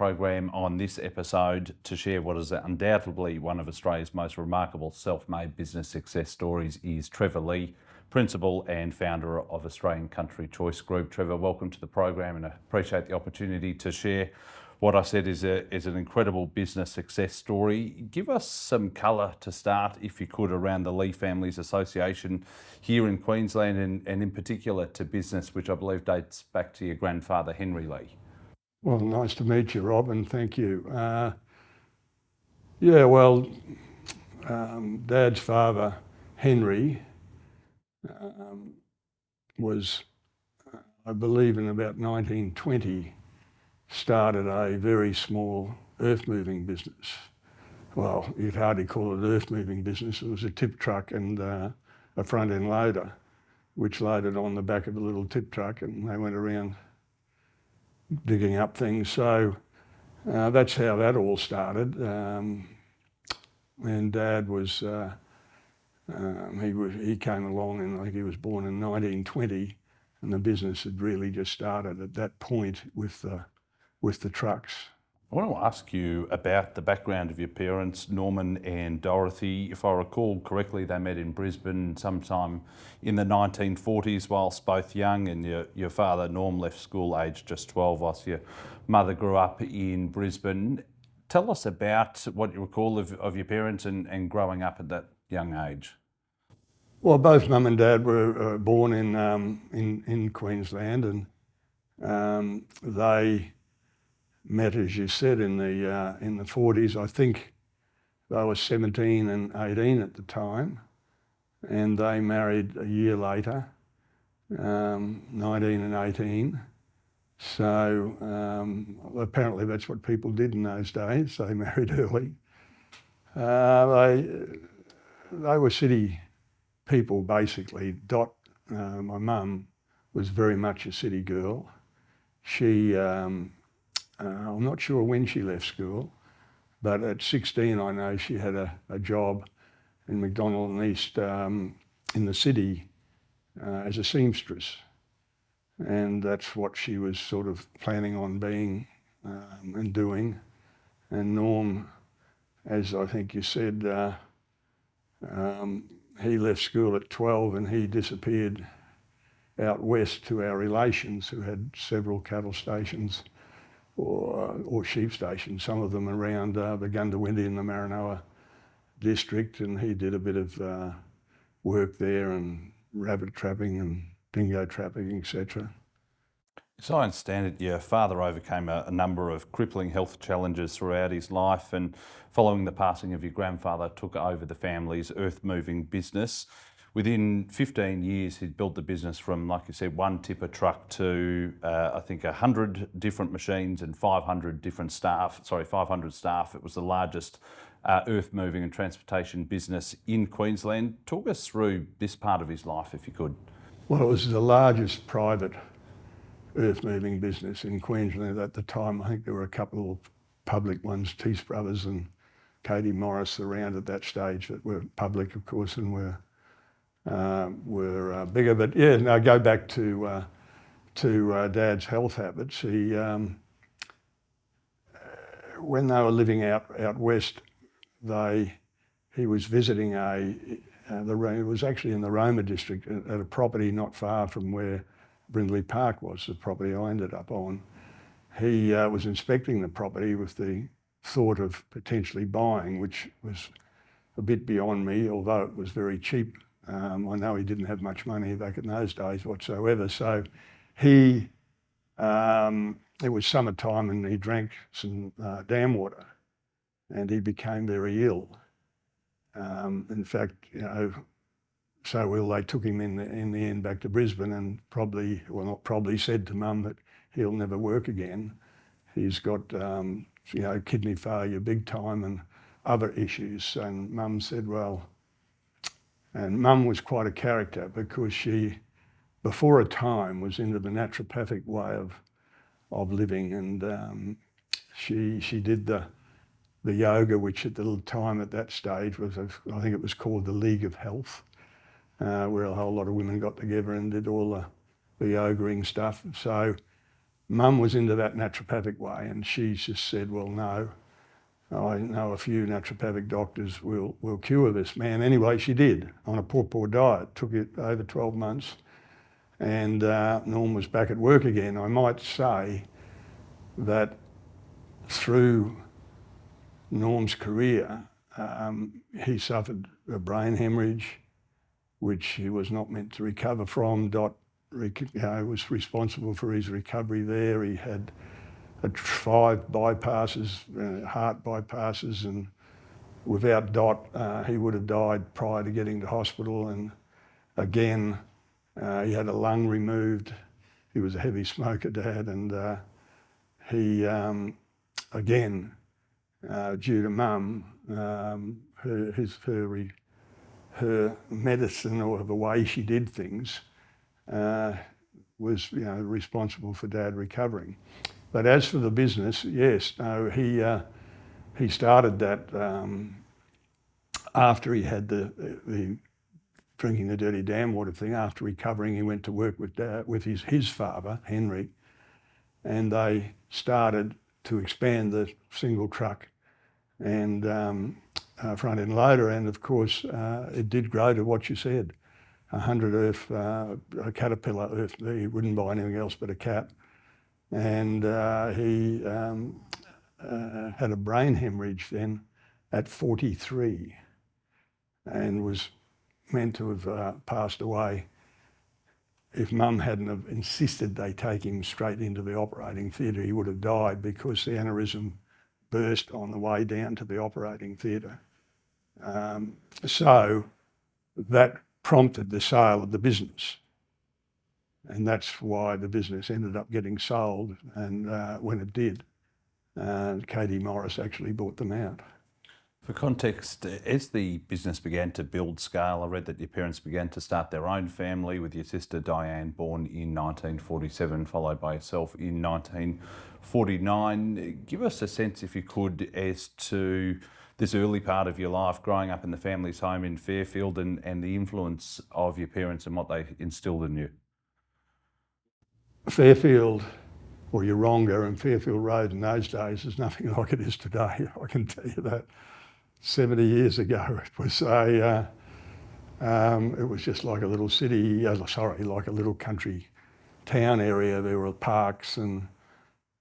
program on this episode to share what is undoubtedly one of Australia's most remarkable self-made business success stories is Trevor Lee, Principal and Founder of Australian Country Choice Group. Trevor, welcome to the program, and I appreciate the opportunity to share what I said is an incredible business success story. Give us some colour to start, if you could, around the Lee Families Association here in Queensland and in particular to business, which I believe dates back to your grandfather, Henry Lee. Well, nice to meet you, Rob, and thank you. Dad's father, Henry, was, I believe in about 1920, started a very small earth-moving business. Well, you'd hardly call it an earth-moving business. It was a tip truck and a front-end loader, which loaded on the back of a little tip truck, and they went around digging up things. So that's how that all started. And Dad was, he came along, and I think he was born in 1920, and the business had really just started at that point with the trucks. I want to ask you about the background of your parents, Norman and Dorothy. If I recall correctly, they met in Brisbane sometime in the 1940s whilst both young, and your father, Norm, left school aged just 12 whilst your mother grew up in Brisbane. Tell us about what you recall of your parents and growing up at that young age. Well, both Mum and Dad were born in Queensland, and they met, as you said, in the 40s. I think they were 17 and 18 at the time, and they married a year later, 19 and 18. So apparently that's what people did in those days. They married early. They were city people, basically. Dot, my mum, was very much a city girl. She I'm not sure when she left school, but at 16 I know she had a job in McDonald and East in the city as a seamstress, and that's what she was sort of planning on being and doing. And Norm, as I think you said, he left school at 12 and he disappeared out west to our relations who had several cattle stations or sheep stations, some of them around the Gundawindi in the Maranoa district, and he did a bit of work there and rabbit trapping and dingo trapping, etc. As I understand it, your father overcame a number of crippling health challenges throughout his life, and following the passing of your grandfather, took over the family's earth-moving business. Within 15 years, he'd built the business from, like you said, one tipper truck to, I think, 100 different machines and 500 staff. It was the largest earth-moving and transportation business in Queensland. Talk us through this part of his life, if you could. Well, it was the largest private earth-moving business in Queensland at the time. I think there were a couple of public ones, Tees Brothers and Katie Morris, around at that stage that were public, of course, and were bigger. But yeah, now go back to Dad's health habits. He, when they were living out west, he was visiting it was actually in the Roma district at a property not far from where Brindley Park was, the property I ended up on. He was inspecting the property with the thought of potentially buying, which was a bit beyond me, although it was very cheap. I know he didn't have much money back in those days whatsoever. So it was summertime and he drank some dam water and he became very ill. In fact, so ill they took him in the end back to Brisbane and said to Mum that he'll never work again. He's got kidney failure big time and other issues. And Mum said, well, and Mum was quite a character because she, before a time, was into the naturopathic way of living, and she did the yoga, which at the time at that stage was, I think it was called the League of Health, where a whole lot of women got together and did all the yogaing stuff. So Mum was into that naturopathic way, and she just said, well, no, I know a few naturopathic doctors will cure this man. Anyway, she did, on a poor diet. Took it over 12 months, and Norm was back at work again. I might say that through Norm's career, he suffered a brain hemorrhage, which he was not meant to recover from. Dot was responsible for his recovery there. He had 5 bypasses, heart bypasses, and without Dot, he would have died prior to getting to hospital. And again, he had a lung removed. He was a heavy smoker, Dad, and he, again, due to Mum, her medicine or the way she did things was responsible for Dad recovering. But as for the business, yes, no, he started that after he had the drinking the dirty dam water thing. After recovering, he went to work with his father, Henry, and they started to expand the single truck and front end loader, and of course it did grow to what you said, 100 earth, a Caterpillar earth. He wouldn't buy anything else but a Cat, and he had a brain hemorrhage then at 43 and was meant to have passed away if Mum hadn't have insisted they take him straight into the operating theatre. He would have died because the aneurysm burst on the way down to the operating theatre. So that prompted the sale of the business, and that's why the business ended up getting sold. And when it did, Katie Morris actually bought them out. For context, as the business began to build scale, I read that your parents began to start their own family with your sister Diane, born in 1947, followed by yourself in 1949. Give us a sense, if you could, as to this early part of your life, growing up in the family's home in Fairfield, and the influence of your parents and what they instilled in you. Fairfield, or Yeronga, and Fairfield Road in those days is nothing like it is today, I can tell you that. 70 years ago, it was it was just like a little city, like a little country town area. There were parks, and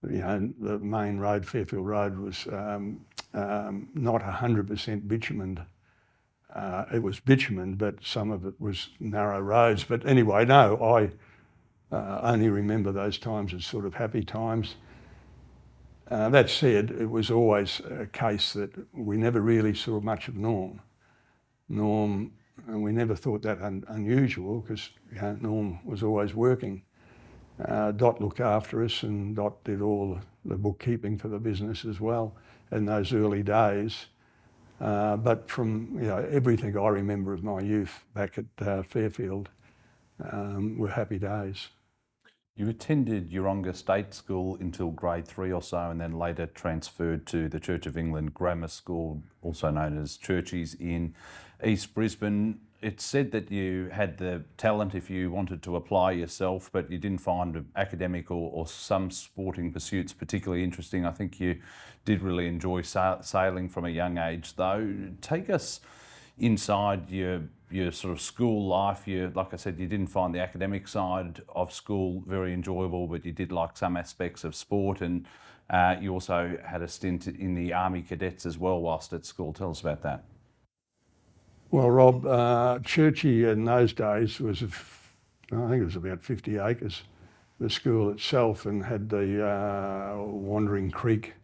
the main road, Fairfield Road, was not 100% bitumened. It was bitumened, but some of it was narrow roads. But anyway, no, I only remember those times as sort of happy times. That said, it was always a case that we never really saw much of Norm. And we never thought that unusual, because Norm was always working. Dot looked after us, and Dot did all the bookkeeping for the business as well in those early days. But from everything I remember of my youth back at Fairfield were happy days. You attended Yeronga State School until grade 3 or so, and then later transferred to the Church of England Grammar School, also known as Churchies, in East Brisbane. It's said that you had the talent if you wanted to apply yourself, but you didn't find academic or some sporting pursuits particularly interesting. I think you did really enjoy sailing from a young age, though. Take us inside your sort of school life. Like I said, you didn't find the academic side of school very enjoyable, but you did like some aspects of sport, and you also had a stint in the Army Cadets as well whilst at school. Tell us about that. Well, Rob, Churchie in those days was, I think it was about 50 acres, the school itself, and had the wandering creek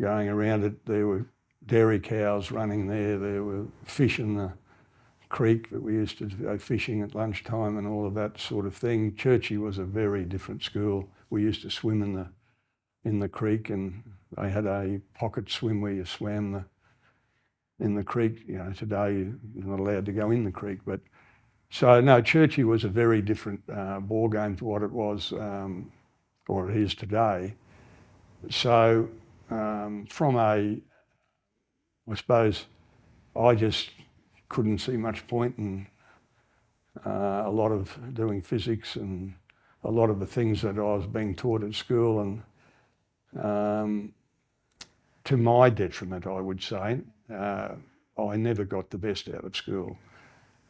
going around it. There were dairy cows running there. There were fish in the creek that we used to go fishing at lunchtime and all of that sort of thing. Churchie was a very different school. We used to swim in the creek, and they had a pocket swim where you swam in the creek. Today you're not allowed to go in the creek, but so no, Churchie was a very different ball game to what it was or it is today. So I suppose I just couldn't see much point in a lot of doing physics and a lot of the things that I was being taught at school, and to my detriment, I would say, I never got the best out of school.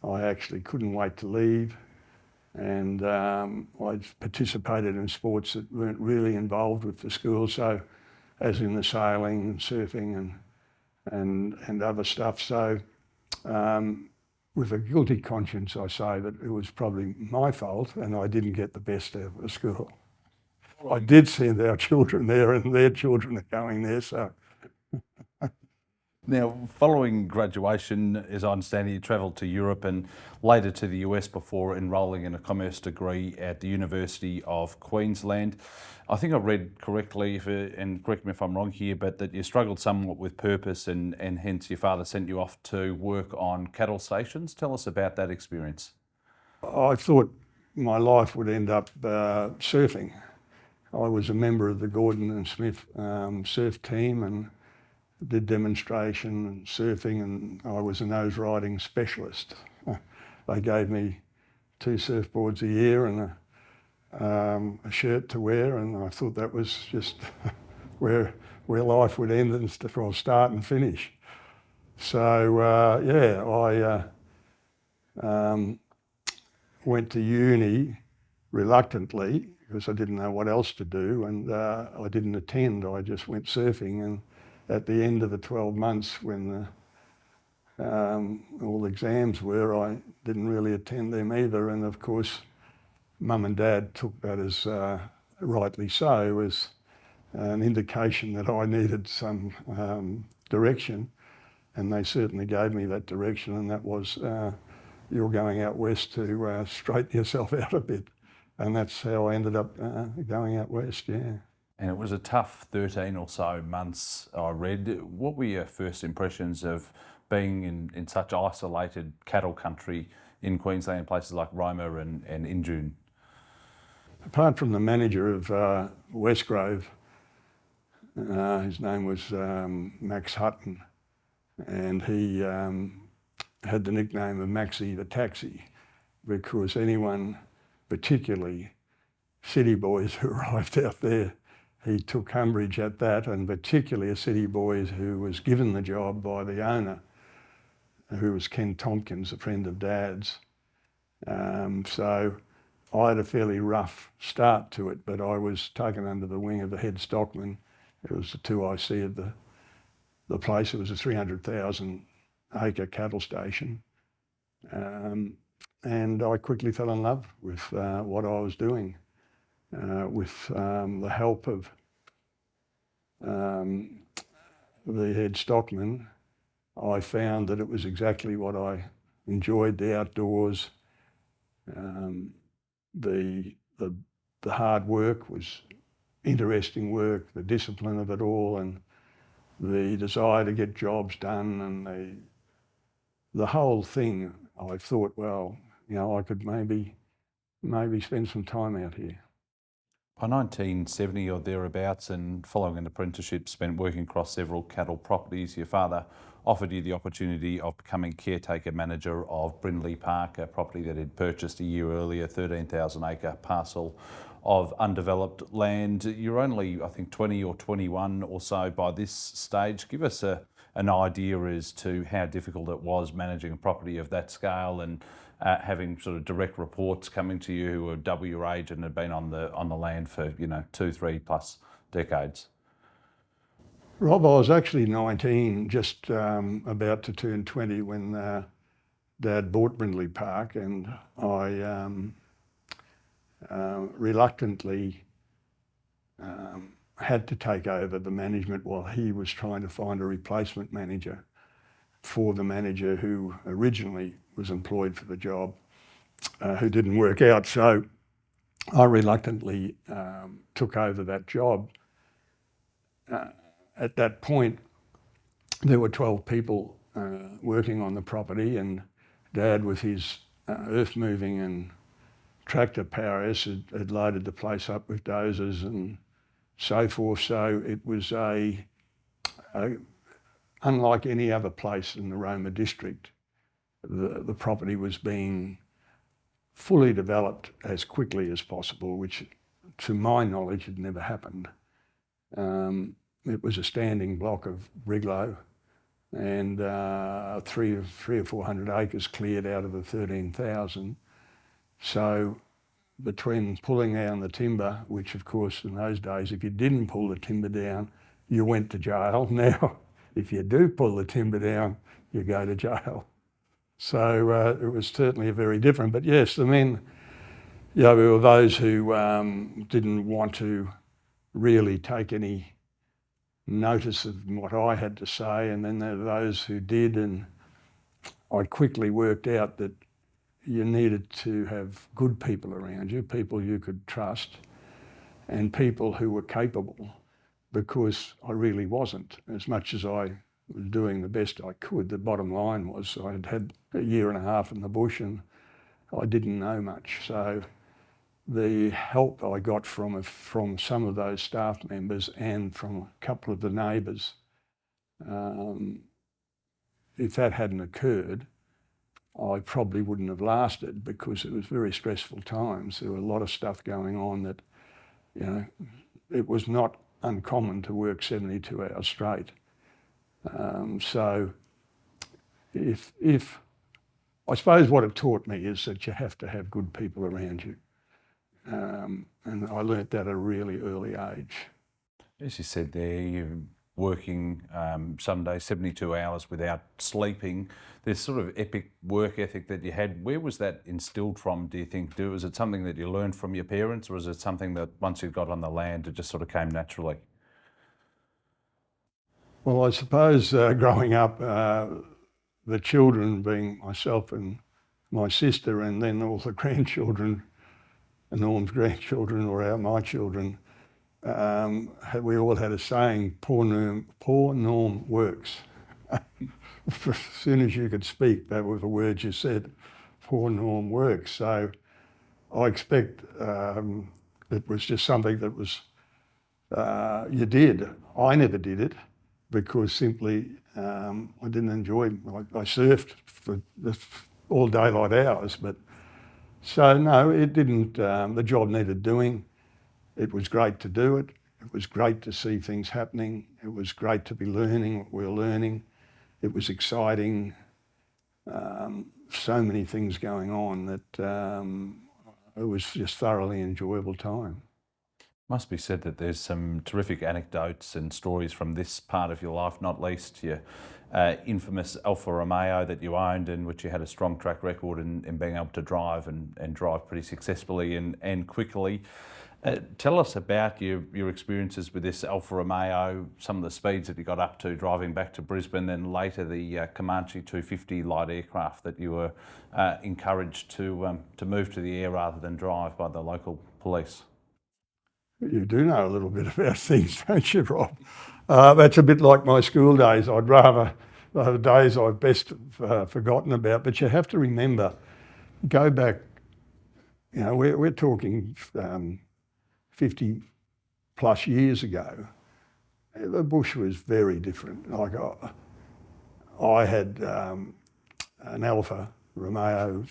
I actually couldn't wait to leave, and I participated in sports that weren't really involved with the school, so as in the sailing and surfing and other stuff. So with a guilty conscience, I say that it was probably my fault and I didn't get the best out of the school. I did send our children there and their children are going there, so. Now, following graduation, as I understand it, you travelled to Europe and later to the US before enrolling in a commerce degree at the University of Queensland. I think I read correctly, and correct me if I'm wrong here, but that you struggled somewhat with purpose and hence your father sent you off to work on cattle stations. Tell us about that experience. I thought my life would end up surfing. I was a member of the Gordon and Smith surf team and did demonstration and surfing, and I was a nose riding specialist. They gave me 2 surfboards a year and a shirt to wear, and I thought that was just where life would end or start and finish. So I went to uni reluctantly because I didn't know what else to do, and I didn't attend. I just went surfing, and at the end of the 12 months when all the exams were, I didn't really attend them either. And of course, Mum and Dad took that as, rightly so, as an indication that I needed some direction. And they certainly gave me that direction, and that was, you're going out west to straighten yourself out a bit. And that's how I ended up going out west, yeah. And it was a tough 13 or so months, I read. What were your first impressions of being in such isolated cattle country in Queensland, places like Roma and Injune? Apart from the manager of Westgrove, his name was Max Hutton, and he had the nickname of Maxie the Taxi, because anyone, particularly city boys who arrived out there, he took umbrage at that, and particularly a city boy who was given the job by the owner, who was Ken Tompkins, a friend of Dad's. So I had a fairly rough start to it, but I was taken under the wing of the head stockman. It was the 2IC of the place. It was a 300,000 acre cattle station. And I quickly fell in love with what I was doing. With the help of the head stockman, I found that it was exactly what I enjoyed: the outdoors. The hard work was interesting work, the discipline of it all, and the desire to get jobs done, and the whole thing. I thought, well, you know, I could maybe spend some time out here. By 1970 or thereabouts, and following an apprenticeship spent working across several cattle properties, your father offered you the opportunity of becoming caretaker manager of Brindley Park, a property that he'd purchased a year earlier, 13,000 acre parcel of undeveloped land. You're only, I think, 20 or 21 or so by this stage. Give us an idea as to how difficult it was managing a property of that scale and having sort of direct reports coming to you who were double your age and had been on the land for 2, 3+ decades. Rob, I was actually 19, just about to turn 20 when Dad bought Brindley Park, and I reluctantly had to take over the management while he was trying to find a replacement manager for the manager who originally was employed for the job, who didn't work out. So I reluctantly took over that job. At that point, there were 12 people working on the property, and Dad, with his earth moving and tractor prowess, had loaded the place up with dozers and so forth. So it was unlike any other place in the Roma district. The property was being fully developed as quickly as possible, which to my knowledge had never happened. It was a standing block of brigalow and 300 or 400 acres cleared out of the 13,000. So between pulling down the timber, which of course in those days, if you didn't pull the timber down, you went to jail. Now, if you do pull the timber down, you go to jail. So it was certainly very different. But yes, I mean, there were those who didn't want to really take any notice of what I had to say, and then there were those who did, and I quickly worked out that you needed to have good people around you, people you could trust, and people who were capable, because I really wasn't. As much as I was doing the best I could, the bottom line was I had had a year and a half in the bush and I didn't know much. So the help I got from some of those staff members and from a couple of the neighbours, if that hadn't occurred, I probably wouldn't have lasted, because it was very stressful times. There were a lot of stuff going on that, it was not uncommon to work 72 hours straight. So if I suppose what it taught me is that you have to have good people around you. And I learnt that at a really early age. As you said there, you're working some days 72 hours without sleeping. This sort of epic work ethic that you had, where was that instilled from, do you think? Was it something that you learned from your parents, or was it something that once you got on the land, it just sort of came naturally? Well, I suppose growing up, the children being myself and my sister, and then all the grandchildren, and Norm's grandchildren or my children, we all had a saying, poor Norm works. As soon as you could speak, that was the words you said, poor Norm works. So I expect it was just something that was, you did. I never did it because simply I didn't enjoy it. I surfed for all daylight hours, but so no, it didn't, the job needed doing. It was great to do it. It was great to see things happening. It was great to be learning what we were learning. It was exciting. So many things going on that it was just thoroughly enjoyable time. Must be said that there's some terrific anecdotes and stories from this part of your life, not least your infamous Alfa Romeo that you owned, and which you had a strong track record in being able to drive and drive pretty successfully and quickly. Tell us about your experiences with this Alfa Romeo, some of the speeds that you got up to driving back to Brisbane, and later the Comanche 250 light aircraft that you were encouraged to move to the air rather than drive by the local police. You do know a little bit about things, don't you, Rob? That's a bit like my school days. I'd rather the days I've best forgotten about. But you have to remember, go back, we're talking 50 plus years ago. The bush was very different. Like I had an Alfa Romeo.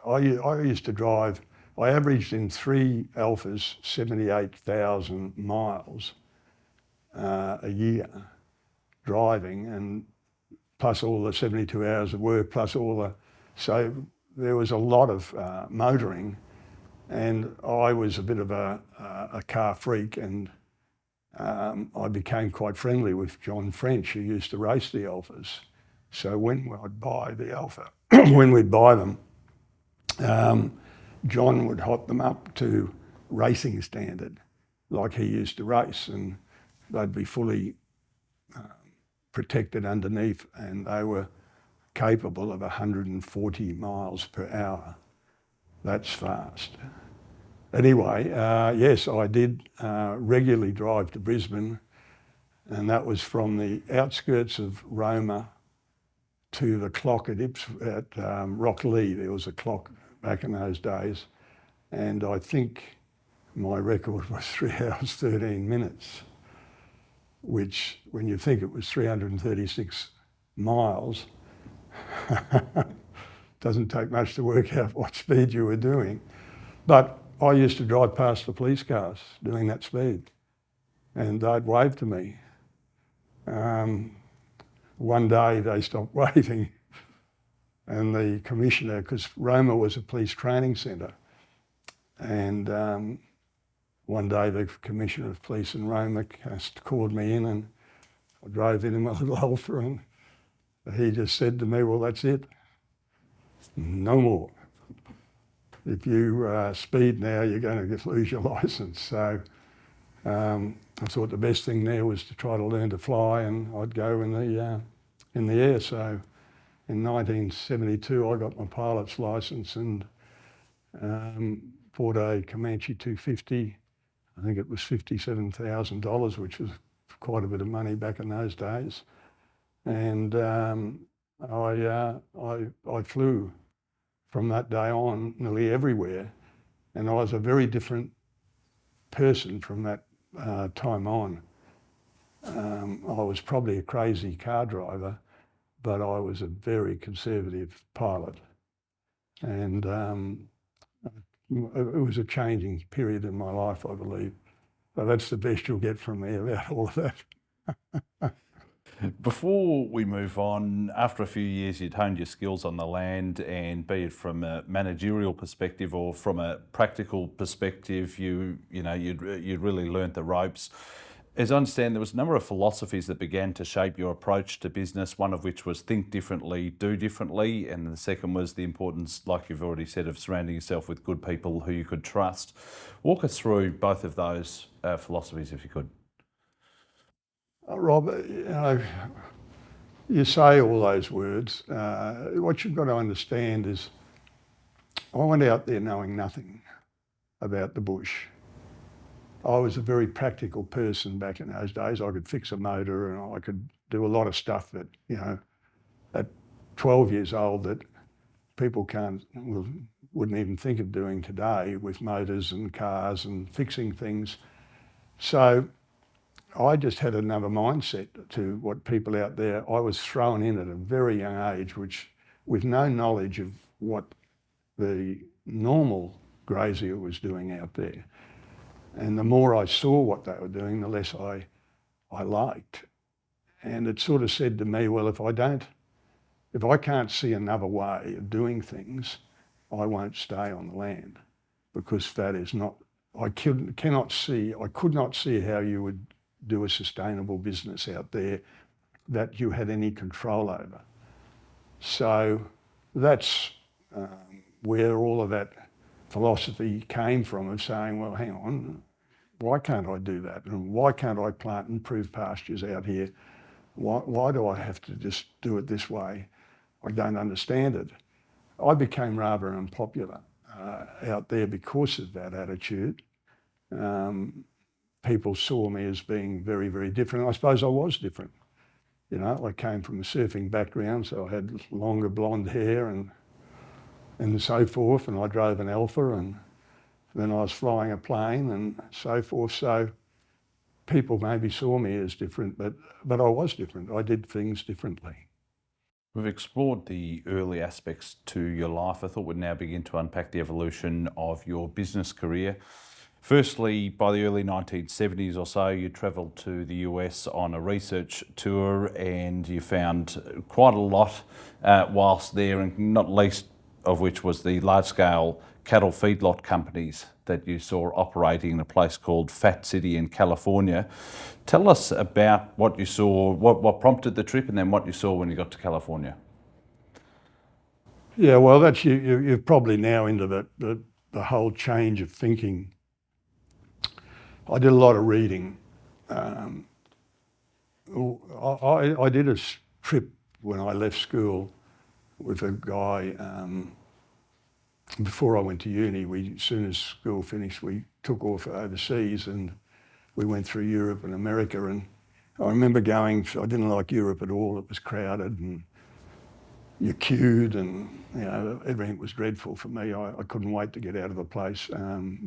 I used to drive. I averaged in 3 Alphas 78,000 miles a year driving, and plus all the 72 hours of work, plus all the, so there was a lot of motoring, and I was a bit of a car freak, and I became quite friendly with John French, who used to race the Alphas. So when I'd buy the Alfa, when we'd buy them, John would hot them up to racing standard, like he used to race, and they'd be fully protected underneath, and they were capable of 140 miles per hour. That's fast. Anyway, yes, I did regularly drive to Brisbane, and that was from the outskirts of Roma to the clock at Rocklea. There was a clock back in those days, and I think my record was 3 hours 13 minutes, which when you think it was 336 miles doesn't take much to work out what speed you were doing. But I used to drive past the police cars doing that speed, and they'd wave to me. One day they stopped waving, and the commissioner, because Roma was a police training centre, and one day the commissioner of police in Roma called me in, and I drove in my little Alfa, and he just said to me, well, that's it, no more. If you speed now, you're going to lose your licence. So I thought the best thing there was to try to learn to fly, and I'd go in the air. So in 1972, I got my pilot's licence and bought a Comanche 250. I think it was $57,000, which was quite a bit of money back in those days. And I flew from that day on nearly everywhere, and I was a very different person from that time on. I was probably a crazy car driver, but I was a very conservative pilot, and it was a changing period in my life, I believe. So that's the best you'll get from me about all of that. Before we move on, after a few years, you'd honed your skills on the land, and be it from a managerial perspective or from a practical perspective, you'd really learnt the ropes. As I understand, there was a number of philosophies that began to shape your approach to business, one of which was think differently, do differently, and the second was the importance, like you've already said, of surrounding yourself with good people who you could trust. Walk us through both of those philosophies, if you could. Rob, you say all those words. What you've got to understand is I went out there knowing nothing about the bush. I was a very practical person back in those days. I could fix a motor and I could do a lot of stuff that, at 12 years old that people wouldn't even think of doing today with motors and cars and fixing things. So I just had another mindset to what people out there, I was thrown in at a very young age, with no knowledge of what the normal grazier was doing out there. And the more I saw what they were doing, the less I liked. And it sort of said to me, well, if I can't see another way of doing things, I won't stay on the land, because that is not, I could not see how you would do a sustainable business out there that you had any control over. So that's where all of that philosophy came from, of saying, well, hang on, why can't I do that? And why can't I plant improved pastures out here? Why do I have to just do it this way? I don't understand it. I became rather unpopular out there because of that attitude. People saw me as being very, very different. I suppose I was different. I came from a surfing background, so I had longer blonde hair and so forth, and I drove an Alfa, and then I was flying a plane and so forth. So people maybe saw me as different, but I was different. I did things differently. We've explored the early aspects to your life. I thought we'd now begin to unpack the evolution of your business career. Firstly, by the early 1970s or so, you travelled to the US on a research tour, and you found quite a lot whilst there, and not least of which was the large-scale cattle feedlot companies that you saw operating in a place called Fat City in California. Tell us about what you saw, what prompted the trip, and then what you saw when you got to California. Yeah, well, that's you're probably now into the whole change of thinking. I did a lot of reading. I did a trip when I left school with a guy. Before I went to uni, as soon as school finished, we took off overseas and we went through Europe and America. And I remember going, I didn't like Europe at all. It was crowded and you queued, and everything was dreadful for me. I couldn't wait to get out of the place.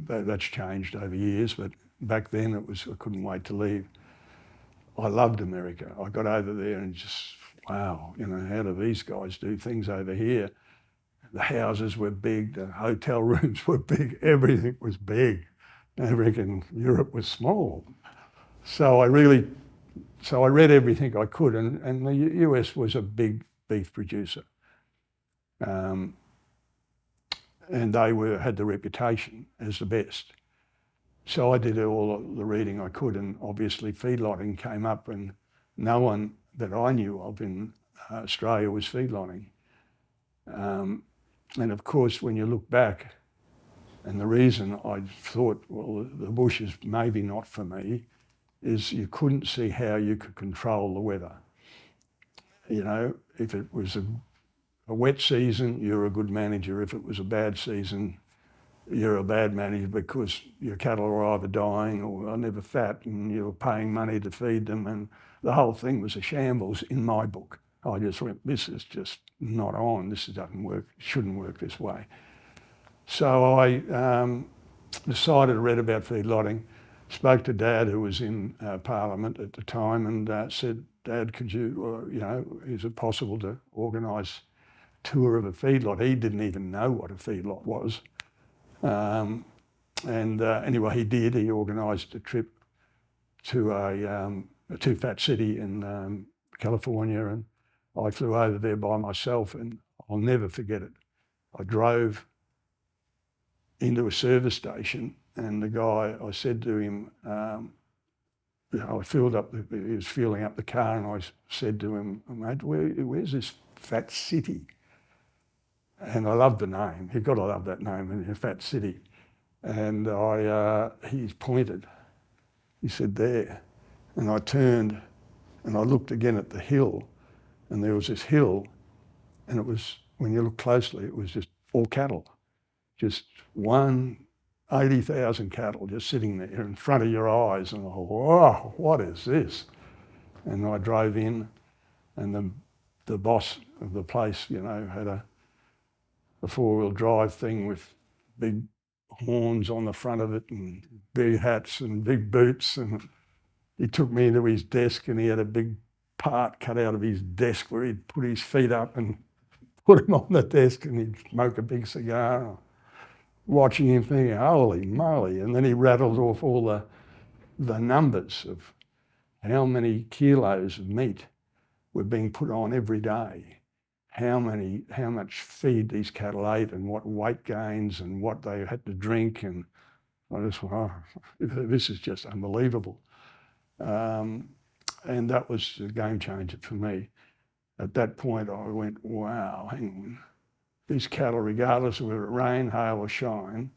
That's changed over years, but back then I couldn't wait to leave. I loved America. I got over there and just, wow, how do these guys do things over here? The houses were big, the hotel rooms were big, everything was big. I reckon Europe was small. So I read everything I could, and the US was a big beef producer. And they had the reputation as the best. So I did all of the reading I could, and obviously feedlotting came up, and no one that I knew of in Australia was feedlotting. And of course, when you look back, and the reason I thought, well, the bush is maybe not for me, is you couldn't see how you could control the weather. You know, if it was a wet season, you're a good manager. If it was a bad season, you're a bad manager because your cattle are either dying or are never fat, and you're paying money to feed them, and the whole thing was a shambles in my book. I just went, this is just not on, this doesn't work, it shouldn't work this way. So I decided to read about feedlotting, spoke to Dad, who was in Parliament at the time, and said, Dad, could you, is it possible to organise a tour of a feedlot? He didn't even know what a feedlot was. Anyway, he did. He organised a trip to a two-fat city in California, and I flew over there by myself, and I'll never forget it. I drove into a service station, and the guy, I said to him, I filled up, he was filling up the car, and I said to him, mate, where's this fat city? And I loved the name. You've got to love that name, Fat City. And he pointed. He said, there. And I turned and I looked again at the hill, and there was this hill, and it was, when you look closely, it was just all cattle. Just 80,000 cattle just sitting there in front of your eyes. And I thought, whoa, what is this? And I drove in, and the boss of the place, had a four-wheel drive thing with big horns on the front of it and big hats and big boots, and he took me into his desk, and he had a big part cut out of his desk where he'd put his feet up and put him on the desk, and he'd smoke a big cigar, watching him thinking, holy moly. And then he rattled off all the numbers of how many kilos of meat were being put on every day, how much feed these cattle ate, and what weight gains and what they had to drink. And I just went, oh, this is just unbelievable. And that was a game changer for me. At that point, I went, wow, hang on. These cattle, regardless of whether it rain, hail or shine,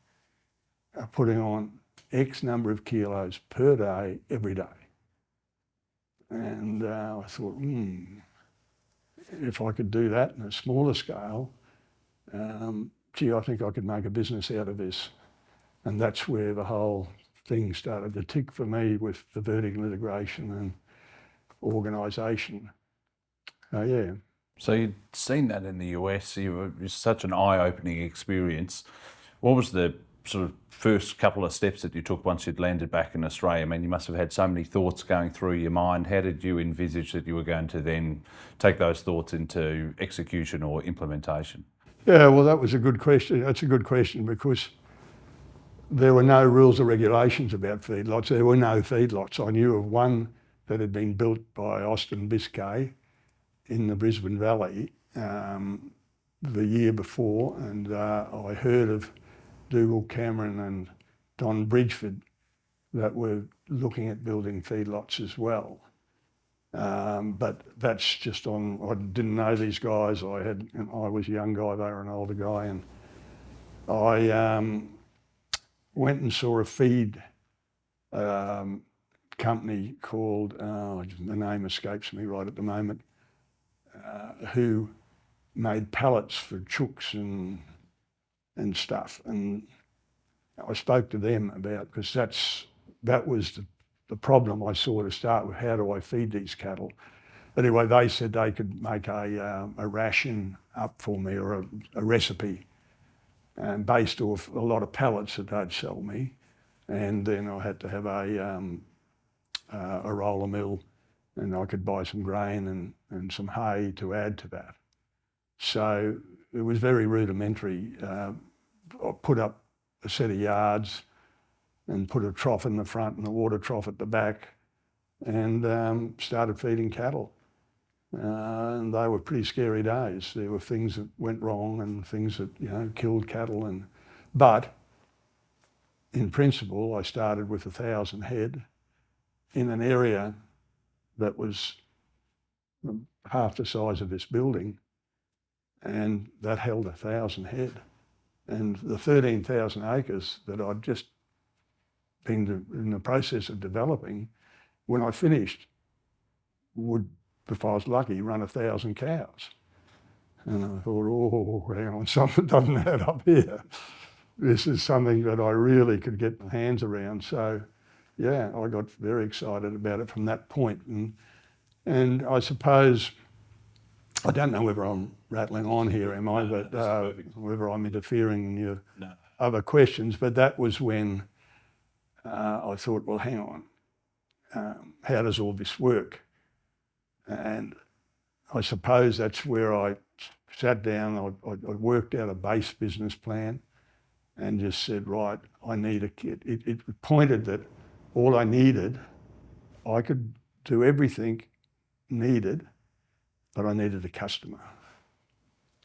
are putting on X number of kilos per day, every day. And I thought, if I could do that in a smaller scale, I think I could make a business out of this. And that's where the whole thing started to tick for me, with the vertical integration and organisation. Yeah. So you'd seen that in the US, it was such an eye-opening experience. What was the sort of first couple of steps that you took once you'd landed back in Australia? I mean, you must have had so many thoughts going through your mind. How did you envisage that you were going to then take those thoughts into execution or implementation? Yeah, well, that was a good question. That's a good question, because there were no rules or regulations about feedlots. There were no feedlots. I knew of one that had been built by Austin Biscay in the Brisbane Valley the year before, and I heard of Dougal Cameron and Don Bridgeford that were looking at building feedlots as well. But that's just I didn't know these guys. I was a young guy, they were an older guy, and I went and saw a feed company called, the name escapes me right at the moment, who made pallets for chooks and stuff. And I spoke to them about, because that was the problem I saw to start with. How do I feed these cattle? Anyway, they said they could make a ration up for me, or a recipe, and based off a lot of pallets that they'd sell me. And then I had to have a roller mill, and I could buy some grain and some hay to add to that. So it was very rudimentary. I put up a set of yards and put a trough in the front and a water trough at the back, and started feeding cattle. And they were pretty scary days. There were things that went wrong and things that, you know, killed cattle. But in principle, I started with 1,000 head in an area that was half the size of this building, and that held 1,000 head. And the 13,000 acres that I'd just been in the process of developing, when I finished, would, if I was lucky, run 1,000 cows. And I thought, oh, hang on, something doesn't add up here. This is something that I really could get my hands around. So, yeah, I got very excited about it from that point. And I suppose, I don't know whether I'm rattling on here, am I? But whether I'm interfering in your other questions. But that was when I thought, well, hang on, how does all this work? And I suppose that's where I sat down, I worked out a base business plan and just said, right, I need a kit. It pointed that all I needed, I could do everything needed, but I needed a customer.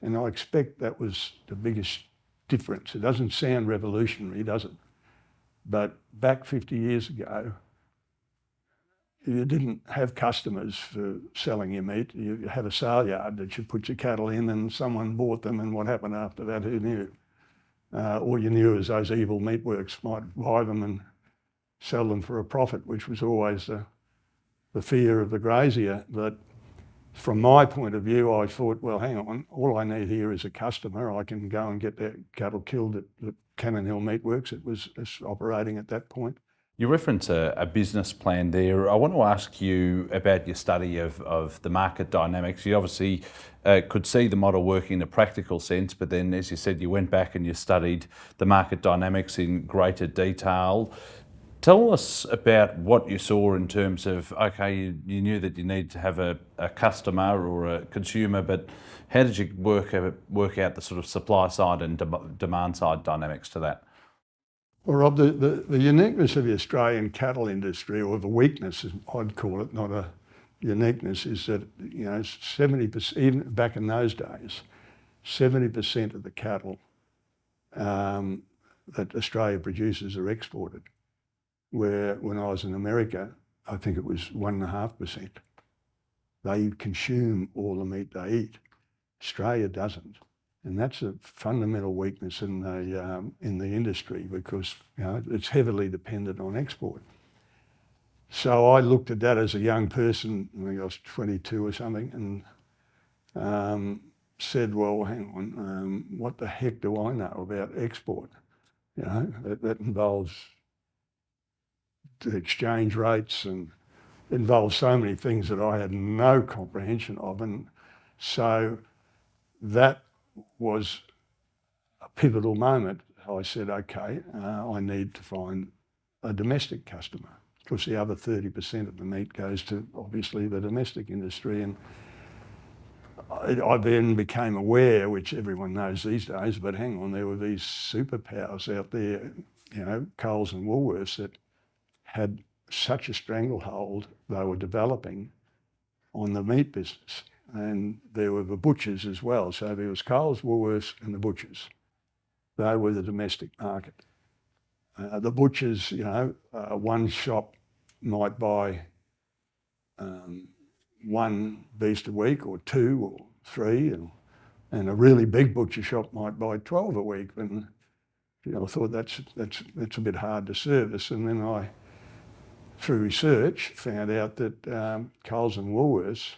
And I expect that was the biggest difference. It doesn't sound revolutionary, does it? But back 50 years ago, you didn't have customers for selling your meat. You had a sale yard that you put your cattle in and someone bought them, and what happened after that, who knew? All you knew is those evil meatworks might buy them and sell them for a profit, which was always the fear of the grazier. But from my point of view, I thought, well, hang on, all I need here is a customer. I can go and get that cattle killed at the Cannon Hill Meatworks. It was operating at that point. You reference a business plan there. I want to ask you about your study of the market dynamics. You obviously could see the model working in a practical sense, but then, as you said, you went back and you studied the market dynamics in greater detail. Tell us about what you saw in terms of, okay, you knew that you needed to have a customer or a consumer, but how did you work out the sort of supply side and demand side dynamics to that? Well, Rob, the uniqueness of the Australian cattle industry, or the weakness, as I'd call it, not a uniqueness, is that, you know, 70%, even back in those days, 70% of the cattle that Australia produces are exported. Where when I was in America, I think it was 1.5%. They consume all the meat they eat. Australia doesn't. And that's a fundamental weakness in the industry, because, you know, it's heavily dependent on export. So I looked at that as a young person, I think I was 22 or something, and said, well, hang on, what the heck do I know about export? You know, that involves the exchange rates and involves so many things that I had no comprehension of. And so that was a pivotal moment. I said, okay, I need to find a domestic customer, because the other 30% of the meat goes to, obviously, the domestic industry. And I then became aware, which everyone knows these days, but hang on, there were these superpowers out there, you know, Coles and Woolworths, that had such a stranglehold they were developing on the meat business. And there were the butchers as well. So there was Coles, Woolworths and the butchers. They were the domestic market. The butchers, you know, one shop might buy one beast a week or two or three, and a really big butcher shop might buy 12 a week. And, you know, I thought that's a bit hard to service. And then I, through research, found out that Coles and Woolworths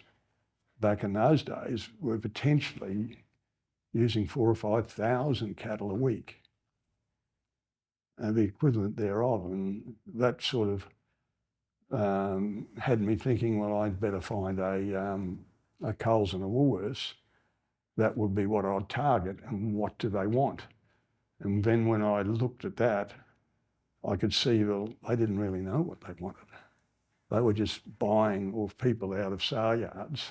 back in those days were potentially using 4,000 or 5,000 cattle a week, and the equivalent thereof. And that sort of had me thinking, well, I'd better find a Coles and a Woolworths. That would be what I'd target, and what do they want? And then when I looked at that, I could see, well, they didn't really know what they wanted. They were just buying off people out of sale yards,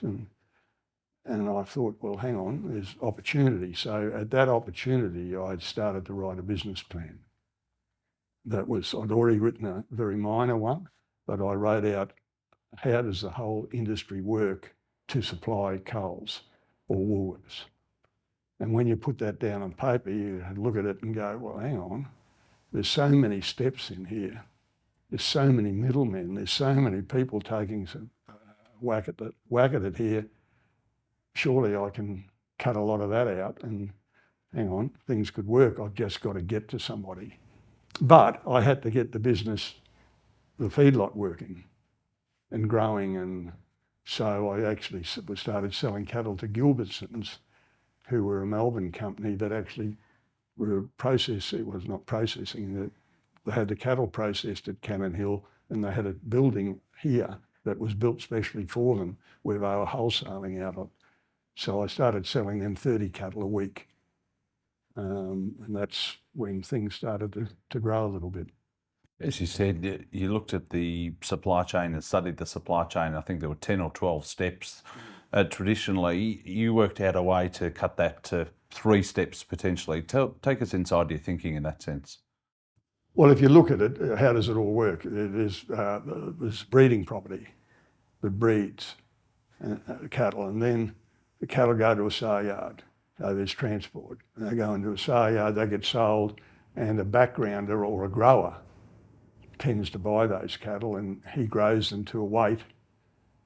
And I thought, well, hang on, there's opportunity. So at that opportunity, I started to write a business plan. I'd already written a very minor one, but I wrote out how does the whole industry work to supply Coles or Woolworths. And when you put that down on paper, you look at it and go, well, hang on, there's so many steps in here. There's so many middlemen. There's so many people taking some whack at it here. Surely I can cut a lot of that out and hang on, things could work. I've just got to get to somebody. But I had to get the business, the feedlot working and growing. And so I actually started selling cattle to Gilbertsons, who were a Melbourne company that actually were not processing, they had the cattle processed at Cannon Hill, and they had a building here that was built specially for them where they were wholesaling out of. So I started selling them 30 cattle a week. And that's when things started to grow a little bit. As you said, you looked at the supply chain and studied the supply chain. I think there were 10 or 12 steps. Traditionally, you worked out a way to cut that to 3 steps potentially. Take us inside your thinking in that sense. Well, if you look at it, how does it all work? There's breeding property that breeds cattle, and then the cattle go to a sale yard. So there's transport. And they go into a sale yard, they get sold, and a backgrounder or a grower tends to buy those cattle, and he grows them to a weight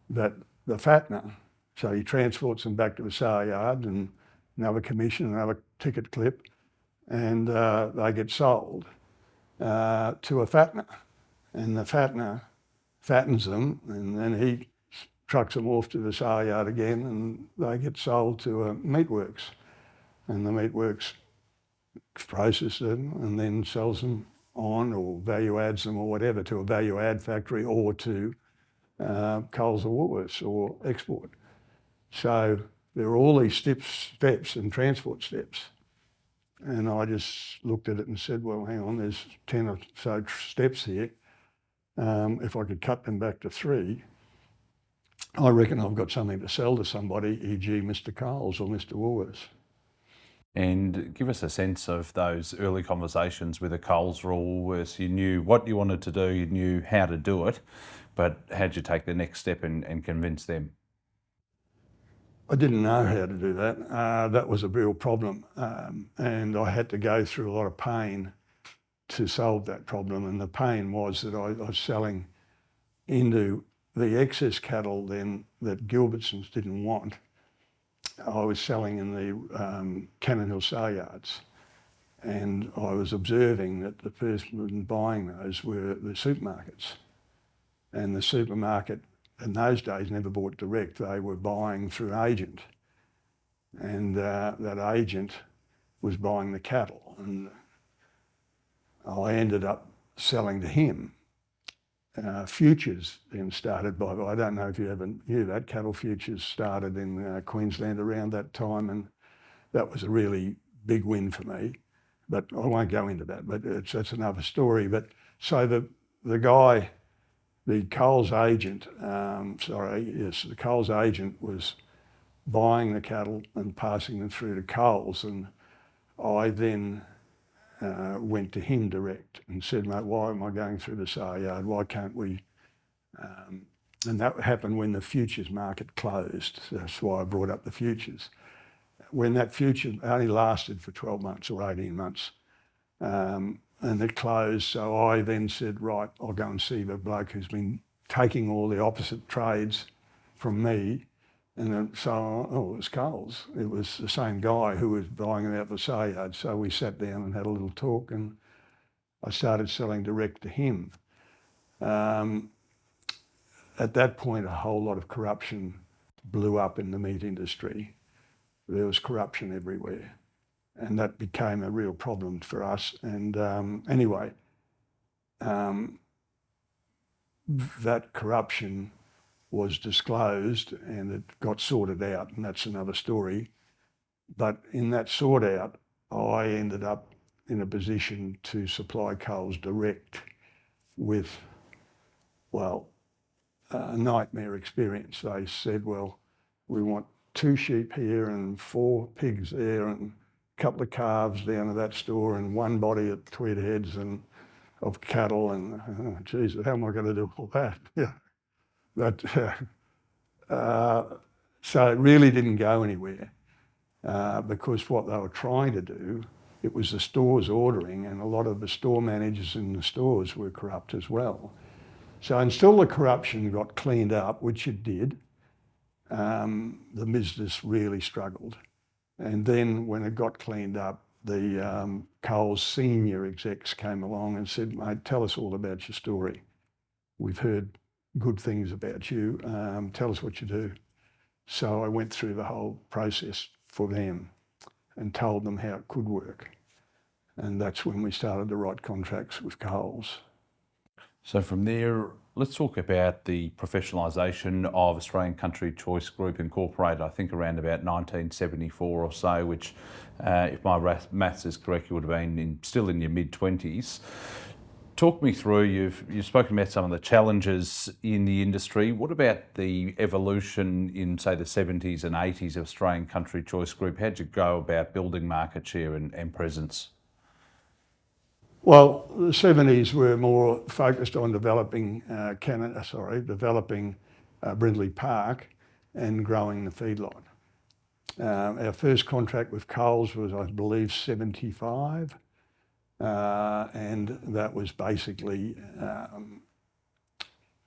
that the fattener, so he transports them back to the sale yard and another commission, another ticket clip, and they get sold to a fattener. And the fattener fattens them, and then he trucks them off to the sale yard again, and they get sold to a meatworks. And the meatworks processes them and then sells them on or value adds them or whatever to a value add factory or to Coles or Woolworths or export. So there are all these steps and transport steps. And I just looked at it and said, well, hang on, there's 10 or so steps here. If I could cut them back to 3, I reckon I've got something to sell to somebody, e.g. Mr. Coles or Mr. Woolworths. And give us a sense of those early conversations with the Coles or Woolworths. You knew what you wanted to do, you knew how to do it, but how'd you take the next step and convince them? I didn't know how to do that. That was a real problem. And I had to go through a lot of pain to solve that problem. And the pain was that I was selling into the excess cattle then that Gilbertsons didn't want. I was selling in the Cannon Hill sale yards, and I was observing that the person buying those were the supermarkets. And the supermarket in those days never bought direct, they were buying through an agent. And that agent was buying the cattle, and I ended up selling to him. Futures then started by, I don't know if you ever knew that, cattle futures started in Queensland around that time, and that was a really big win for me. But I won't go into that, but that's another story. But so the guy, the Coles agent, the Coles agent was buying the cattle and passing them through to Coles, and I then went to him direct and said, mate, why am I going through the sale yard? Why can't we? And that happened when the futures market closed. That's why I brought up the futures. When that future only lasted for 12 months or 18 months, and it closed, so I then said, right, I'll go and see the bloke who's been taking all the opposite trades from me. And then, so, it was Coles. It was the same guy who was buying it out the sale yard. So we sat down and had a little talk, and I started selling direct to him. At that point, a whole lot of corruption blew up in the meat industry. There was corruption everywhere, and that became a real problem for us. And anyway, that corruption was disclosed and it got sorted out, and that's another story. But in that sort out, I ended up in a position to supply Coles direct with, well, a nightmare experience. They said, well, we want 2 sheep here and 4 pigs there and a couple of calves down at that store and 1 body at Tweed Heads and of cattle and, geez, how am I going to do all that? Yeah, but so it really didn't go anywhere because what they were trying to do, it was the stores ordering, and a lot of the store managers in the stores were corrupt as well. So until the corruption got cleaned up, which it did, the business really struggled. And then when it got cleaned up, the Coles senior execs came along and said, mate, tell us all about your story. We've heard good things about you. Tell us what you do. So I went through the whole process for them and told them how it could work. And that's when we started to write contracts with Coles. So from there, let's talk about the professionalisation of Australian Country Choice Group Incorporated, I think around about 1974 or so, which, if my maths is correct, you would have been still in your mid-20s. Talk me through, you've spoken about some of the challenges in the industry. What about the evolution in, say, the 70s and 80s of Australian Country Choice Group? How'd you go about building market share and presence? Well, the 70s were more focused on developing Brindley Park and growing the feedlot. Our first contract with Coles was, I believe, 75. And that was basically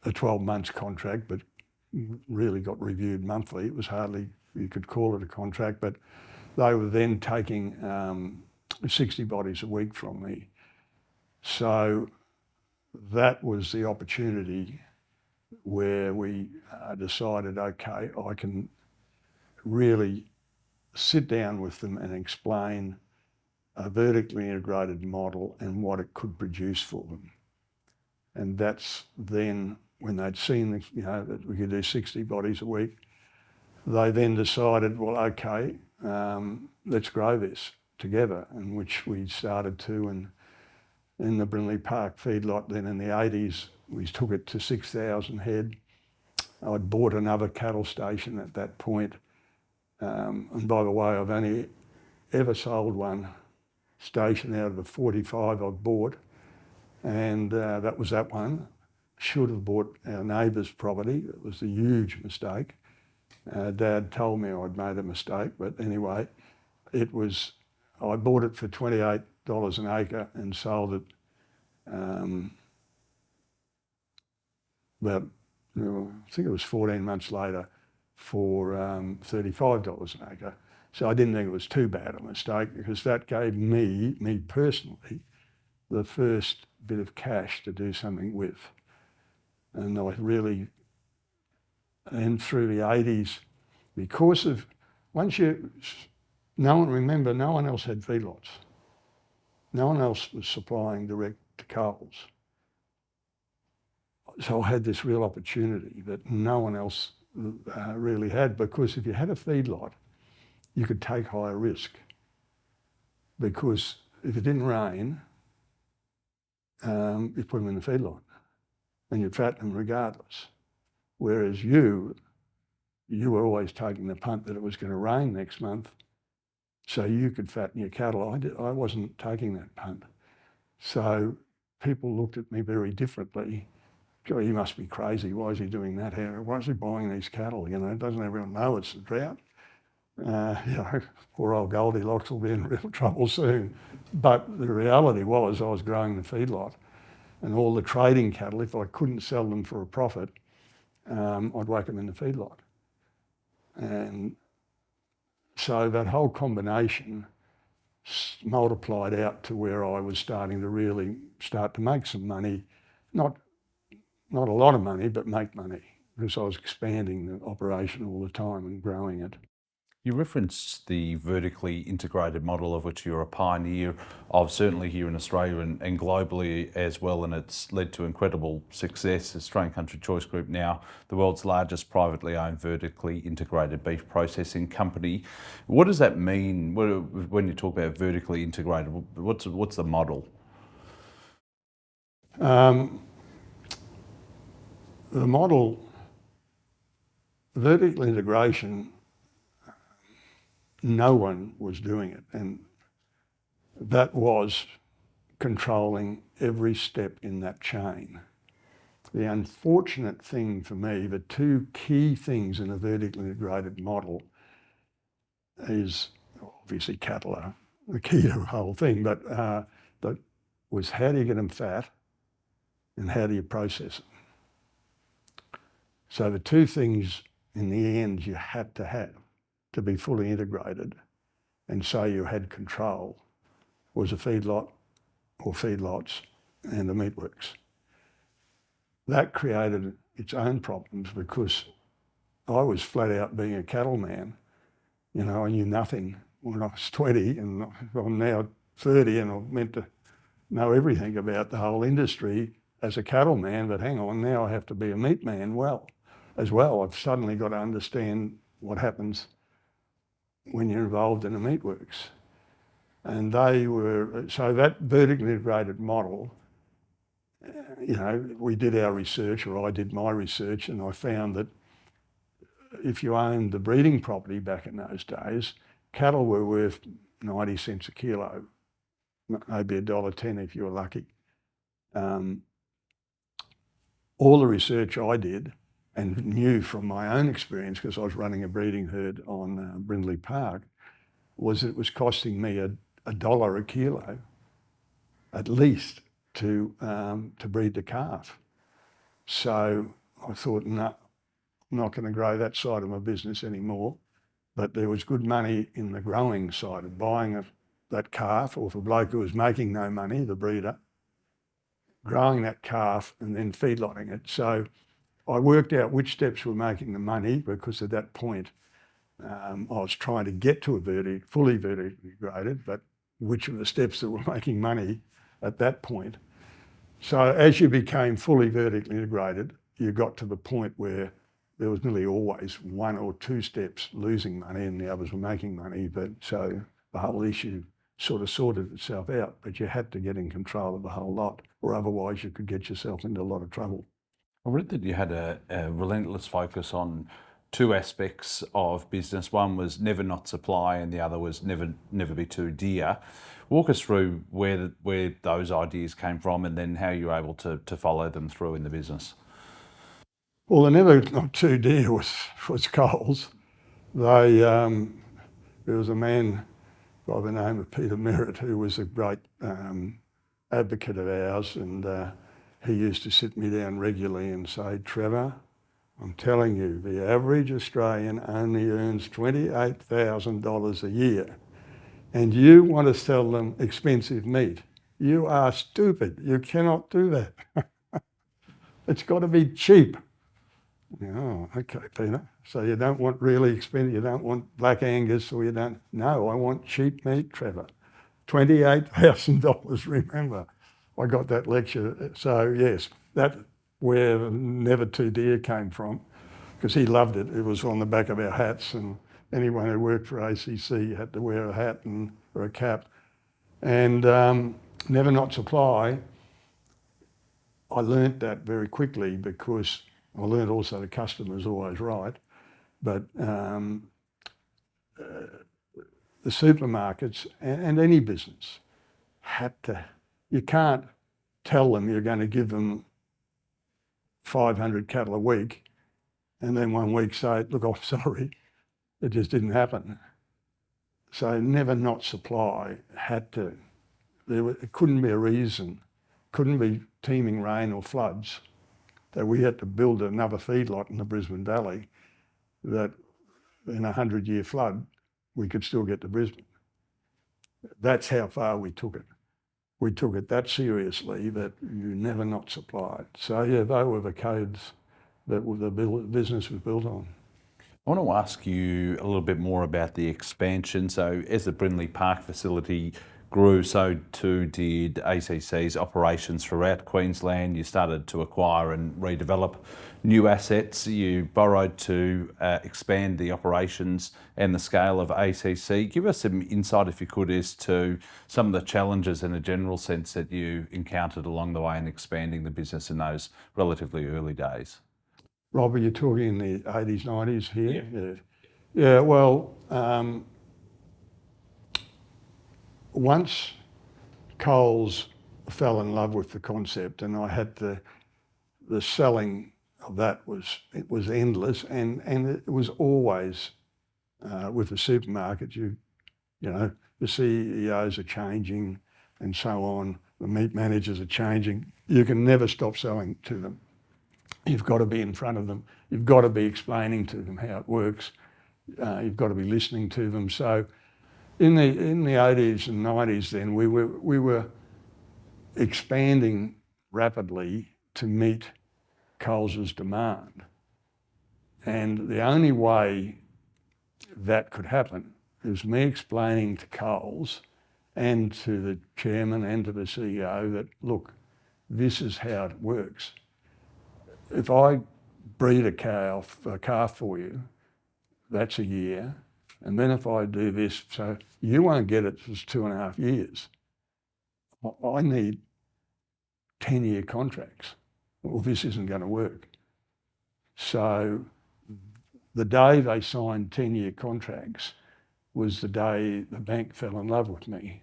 a 12 months contract, but really got reviewed monthly. It was hardly, you could call it a contract, but they were then taking 60 bodies a week from me. So that was the opportunity where we decided, okay, I can really sit down with them and explain a vertically integrated model and what it could produce for them. And that's then when they'd seen that we could do 60 bodies a week, they then decided, well, okay, let's grow this together, and which we started to. And in the Brindley Park feedlot, then in the 80s, we took it to 6,000 head. I'd bought another cattle station at that point. And by the way, I've only ever sold one station out of the 45 I've bought, and that was that one. Should have bought our neighbour's property. It was a huge mistake. Dad told me I'd made a mistake, but anyway, I bought it for $28 an acre and sold it about, I think it was 14 months later for $35 an acre. So I didn't think it was too bad a mistake, because that gave me personally, the first bit of cash to do something with. And I really, and through the 80s, because of, no one else had feedlots. No one else was supplying direct to Coles. So I had this real opportunity that no one else really had, because if you had a feedlot, you could take higher risk, because if it didn't rain, you put them in the feedlot and you'd fatten them regardless. Whereas you were always taking the punt that it was going to rain next month, so you could fatten your cattle. I wasn't taking that punt. So people looked at me very differently. God, he must be crazy. Why is he doing that? Why is he buying these cattle? Doesn't everyone know it's a drought? Poor old Goldilocks will be in real trouble soon. But the reality was I was growing the feedlot, and all the trading cattle, if I couldn't sell them for a profit, I'd whack them in the feedlot. And so that whole combination multiplied out to where I was starting to really start to make some money. Not a lot of money, but make money, because I was expanding the operation all the time and growing it. You referenced the vertically integrated model, of which you're a pioneer of, certainly here in Australia and globally as well, and it's led to incredible success. Australian Country Choice Group, now the world's largest privately owned vertically integrated beef processing company. What does that mean when you talk about vertically integrated? What's the model? The model, vertical integration, no one was doing it. And that was controlling every step in that chain. The unfortunate thing for me, the two key things in a vertically integrated model is obviously cattle are the key to the whole thing, but that was how do you get them fat and how do you process them? So the two things in the end you had to have to be fully integrated and so you had control was a feedlot or feedlots and a meatworks. That created its own problems because I was flat out being a cattleman. You know, I knew nothing when I was 20 and I'm now 30 and I'm meant to know everything about the whole industry as a cattleman, but hang on, now I have to be a meat man as well. I've suddenly got to understand what happens when you're involved in a meatworks. And so that vertically integrated model, you know, we did our research, or I did my research, and I found that if you owned the breeding property back in those days, cattle were worth 90 cents a kilo, maybe $1.10 if you were lucky. All the research I did and knew from my own experience, because I was running a breeding herd on Brindley Park, was it was costing me $1 a kilo, at least, to breed the calf. So I thought, no, I'm not going to grow that side of my business anymore. But there was good money in the growing side of buying that calf, or for a bloke who was making no money, the breeder, growing that calf and then feedlotting it. So I worked out which steps were making the money, because at that point I was trying to get to a fully vertically integrated, but which were the steps that were making money at that point. So as you became fully vertically integrated, you got to the point where there was nearly always one or two steps losing money and the others were making money. But so the whole issue sort of sorted itself out, but you had to get in control of the whole lot, or otherwise you could get yourself into a lot of trouble. I read that you had a relentless focus on two aspects of business. One was never not supply, and the other was never be too dear. Walk us through where those ideas came from, and then how you were able to follow them through in the business. Well, the never not too dear was Coles. There was a man by the name of Peter Merritt who was a great advocate of ours, and he used to sit me down regularly and say, Trevor, I'm telling you, the average Australian only earns $28,000 a year, and you want to sell them expensive meat. You are stupid. You cannot do that. It's got to be cheap. Oh, okay, Peter. So you don't want really expensive, you don't want black Angus, or you don't, no, I want cheap meat, Trevor. $28,000, remember. I got that lecture. So yes, that's where never too dear came from, because he loved it. It was on the back of our hats, and anyone who worked for ACC had to wear a hat or a cap. And never not supply, I learnt that very quickly, because I learned also the customer's always right, but the supermarkets and any business had to, you can't tell them you're going to give them 500 cattle a week and then one week say, look, I'm sorry, it just didn't happen. So never not supply had to, it couldn't be a reason, couldn't be teeming rain or floods, that we had to build another feedlot in the Brisbane Valley that in a 100-year flood, we could still get to Brisbane. That's how far we took it. We took it that seriously that you never not supplied. So yeah, they were the codes that the business was built on. I want to ask you a little bit more about the expansion. So as the Brindley Park facility grew, so too did ACC's operations throughout Queensland. You started to acquire and redevelop new assets. You borrowed to expand the operations and the scale of ACC. Give us some insight, if you could, as to some of the challenges in a general sense that you encountered along the way in expanding the business in those relatively early days. Rob, are you talking in the 80s, 90s here? Yeah, well, once Coles fell in love with the concept, and I had the selling of that was endless, and it was always with the supermarket. You know, the CEOs are changing, and so on. The meat managers are changing. You can never stop selling to them. You've got to be in front of them. You've got to be explaining to them how it works. You've got to be listening to them. So in the 80s and 90s, then we were expanding rapidly to meet Coles's demand, and the only way that could happen is me explaining to Coles and to the chairman and to the CEO that, look, this is how it works. If I breed a calf for you, that's a year. And then if I do this, so you won't get it for 2.5 years. I need 10-year contracts. Well, this isn't going to work. So the day they signed 10-year contracts was the day the bank fell in love with me.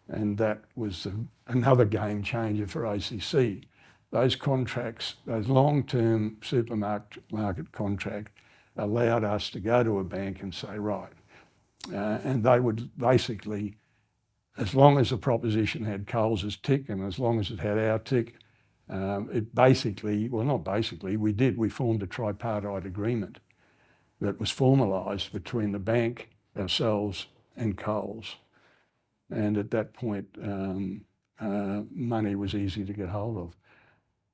And that was another game changer for ACC. Those contracts, those long-term supermarket contracts, allowed us to go to a bank and say, right, and they would basically, as long as the proposition had Coles's tick and as long as it had our tick, it basically, well, not basically, we formed a tripartite agreement that was formalised between the bank, ourselves and Coles. And at that point, money was easy to get hold of.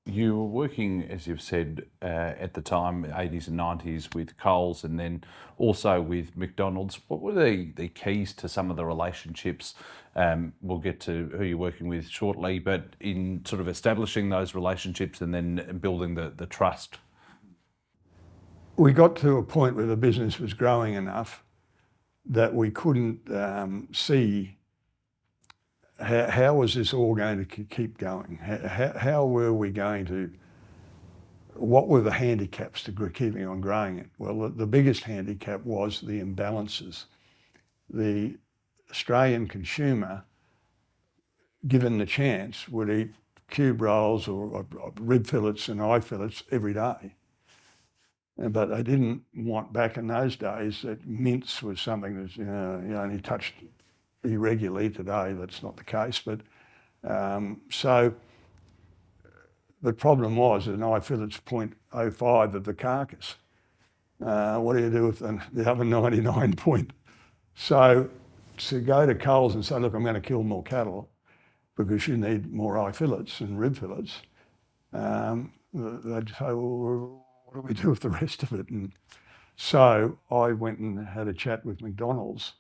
You were working, as you've said, at the time, 80s and 90s, with Coles and then also with McDonald's. What were the keys to some of the relationships? We'll get to who you're working with shortly, but in sort of establishing those relationships and then building the trust. We got to a point where the business was growing enough that we couldn't see how was this all going to keep going? How were we going to, what were the handicaps to keeping on growing it? Well, the biggest handicap was the imbalances. The Australian consumer, given the chance, would eat cube rolls or rib fillets and eye fillets every day. But they didn't want, back in those days, that mince was something that you only touched irregularly. Today that's not the case, but so the problem was that an eye fillet's 0.05 of the carcass. What do you do with the other 99 point? So to go to Coles and say, look, I'm going to kill more cattle because you need more eye fillets and rib fillets, they'd say, well, what do we do with the rest of it? And so I went and had a chat with McDonald's,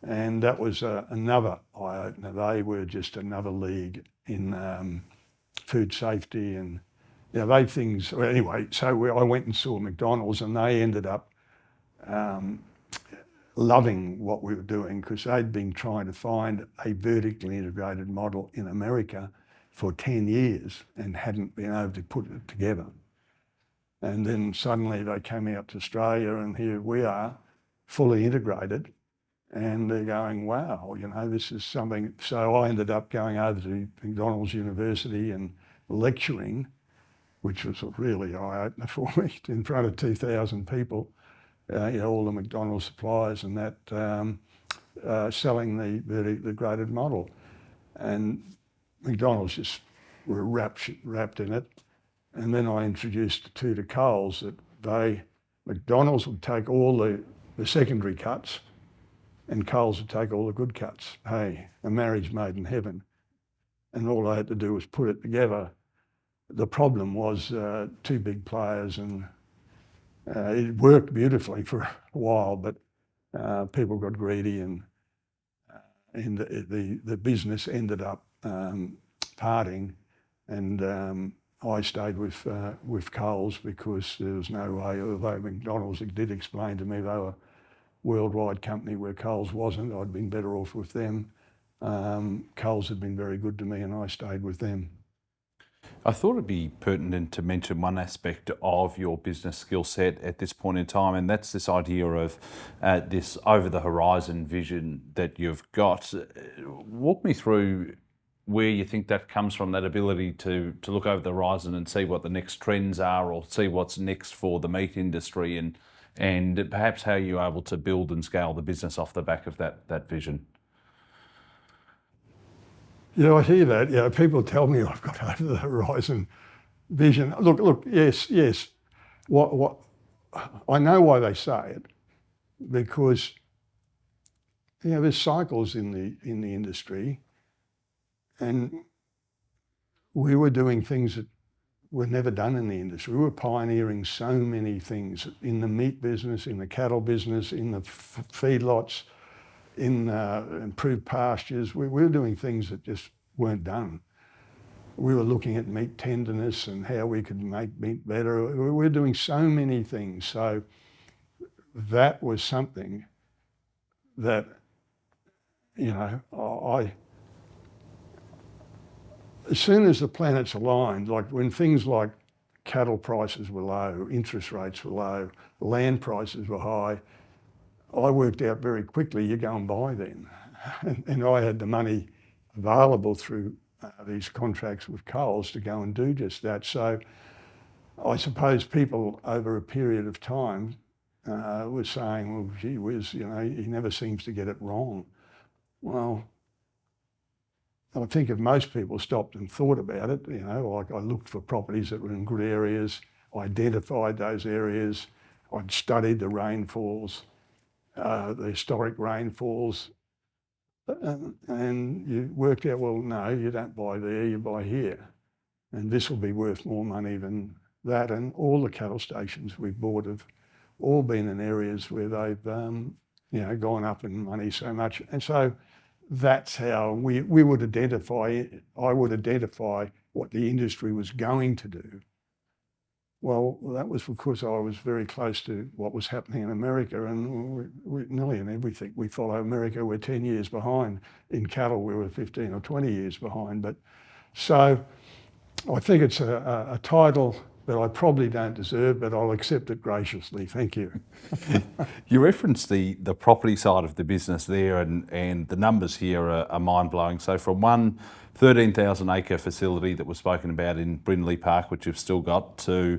and that was another eye-opener. They were just another league in food safety and they things. Well, anyway, so I went and saw McDonald's, and they ended up loving what we were doing because they'd been trying to find a vertically integrated model in America for 10 years and hadn't been able to put it together. And then suddenly they came out to Australia, and here we are, fully integrated. And they're going, wow, this is something. So I ended up going over to McDonald's University and lecturing, which was a really eye-opener for me, in front of 2,000 people, all the McDonald's suppliers and that, selling the integrated model. And McDonald's just were wrapped in it. And then I introduced the two to Coles that McDonald's would take all the secondary cuts, and Coles would take all the good cuts. Hey, a marriage made in heaven. And all I had to do was put it together. The problem was two big players, and it worked beautifully for a while, but people got greedy, and the business ended up parting, and I stayed with Coles because there was no way, although McDonald's did explain to me they were worldwide company where Coles wasn't. I'd been better off with them. Coles had been very good to me, and I stayed with them. I thought it'd be pertinent to mention one aspect of your business skill set at this point in time, and that's this idea of this over the horizon vision that you've got. Walk me through where you think that comes from, that ability to look over the horizon and see what the next trends are, or see what's next for the meat industry, and perhaps how you're able to build and scale the business off the back of that vision. I hear that. People tell me I've got over the horizon vision. Look. Yes. What I know why they say it, because there's cycles in the industry, and we were doing things that were never done in the industry. We were pioneering so many things in the meat business, in the cattle business, in the feedlots, in improved pastures. We were doing things that just weren't done. We were looking at meat tenderness and how we could make meat better. We were doing so many things. So that was something that, as soon as the planets aligned, like when things like cattle prices were low, interest rates were low, land prices were high, I worked out very quickly, you go and buy then. And I had the money available through these contracts with Coles to go and do just that. So I suppose people over a period of time were saying, well, gee whiz, he never seems to get it wrong. Well, I think if most people stopped and thought about it, like I looked for properties that were in good areas, I identified those areas, I'd studied the rainfalls, the historic rainfalls, and you worked out, well, no, you don't buy there, you buy here. And this will be worth more money than that. And all the cattle stations we've bought have all been in areas where they've, gone up in money so much. And so that's how we would identify, I would identify what the industry was going to do. Well, that was because I was very close to what was happening in America, and we nearly in everything we follow America. We're 10 years behind. In cattle, we were 15 or 20 years behind. But so I think it's a title that I probably don't deserve, but I'll accept it graciously. Thank you. You referenced the property side of the business there, and the numbers here are mind-blowing. So from one 13,000 acre facility that was spoken about in Brindley Park, which you've still got, to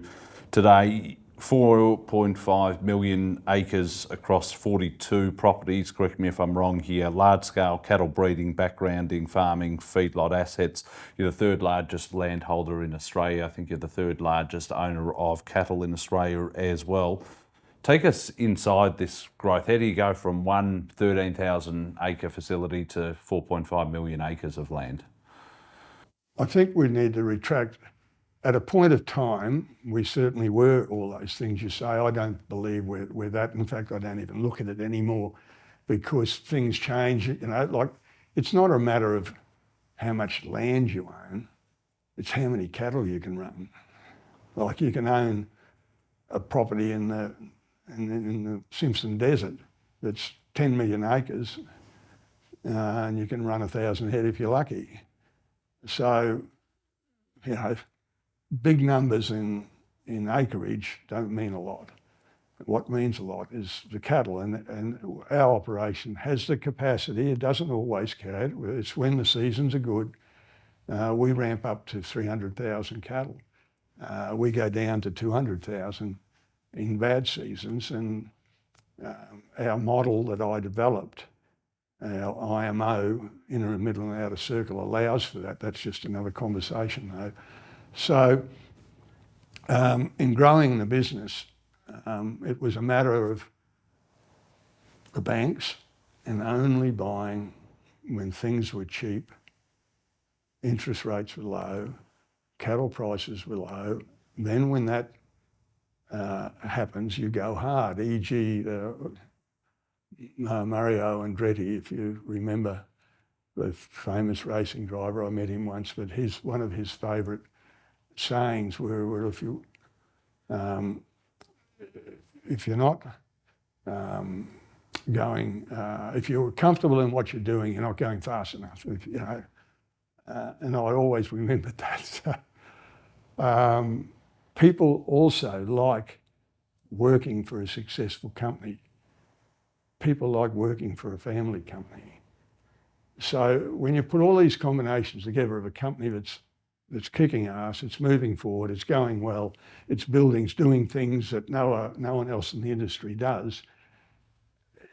today 4.5 million acres across 42 properties, correct me if I'm wrong here, large-scale cattle breeding, backgrounding, farming, feedlot assets. You're the third largest landholder in Australia. I think you're the third largest owner of cattle in Australia as well. Take us inside this growth. How do you go from one 13,000 acre facility to 4.5 million acres of land? I think we need to retract. At a point of time, we certainly were all those things you say. I don't believe we're that. In fact, I don't even look at it anymore, because things change. Like, it's not a matter of how much land you own, it's how many cattle you can run. Like, you can own a property in the Simpson Desert that's 10 million acres, and you can run 1,000 head if you're lucky. So, big numbers in acreage don't mean a lot. What means a lot is the cattle, and our operation has the capacity. It doesn't always carry it. It's when the seasons are good, we ramp up to 300,000 cattle. We go down to 200,000 in bad seasons, and our model that I developed, our IMO, inner, middle and outer circle, allows for that. That's just another conversation though. So in growing the business, it was a matter of the banks and only buying when things were cheap, interest rates were low, cattle prices were low. Then when that happens, you go hard, e.g. Mario Andretti, if you remember, the famous racing driver. I met him once, but one of his favourite sayings were if you're not if you're comfortable in what you're doing, you're not going fast enough. And I always remembered that. People also like working for a successful company. People like working for a family company. So when you put all these combinations together of a company that's kicking ass, it's moving forward, it's going well, it's doing things that no one else in the industry does,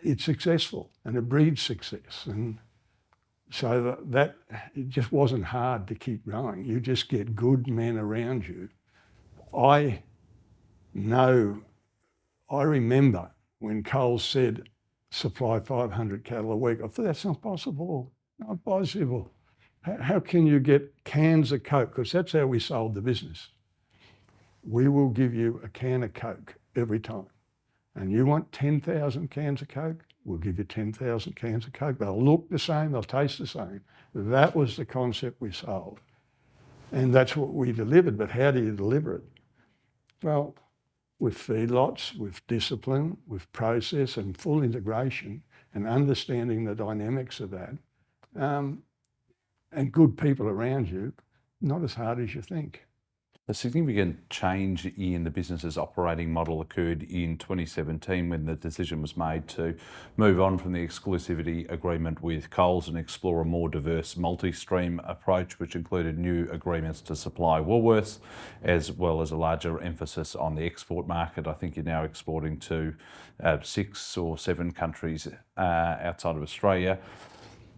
it's successful and it breeds success. And so that it just wasn't hard to keep going. You just get good men around you. I remember when Coles said, supply 500 cattle a week. I thought, that's not possible, not possible. How can you get cans of Coke? Because that's how we sold the business. We will give you a can of Coke every time. And you want 10,000 cans of Coke? We'll give you 10,000 cans of Coke. They'll look the same, they'll taste the same. That was the concept we sold. And that's what we delivered. But how do you deliver it? Well, with feedlots, with discipline, with process and full integration and understanding the dynamics of that, and good people around you, not as hard as you think. A significant change in the business's operating model occurred in 2017 when the decision was made to move on from the exclusivity agreement with Coles and explore a more diverse multi-stream approach, which included new agreements to supply Woolworths, as well as a larger emphasis on the export market. I think you're now exporting to 6 or 7 countries outside of Australia.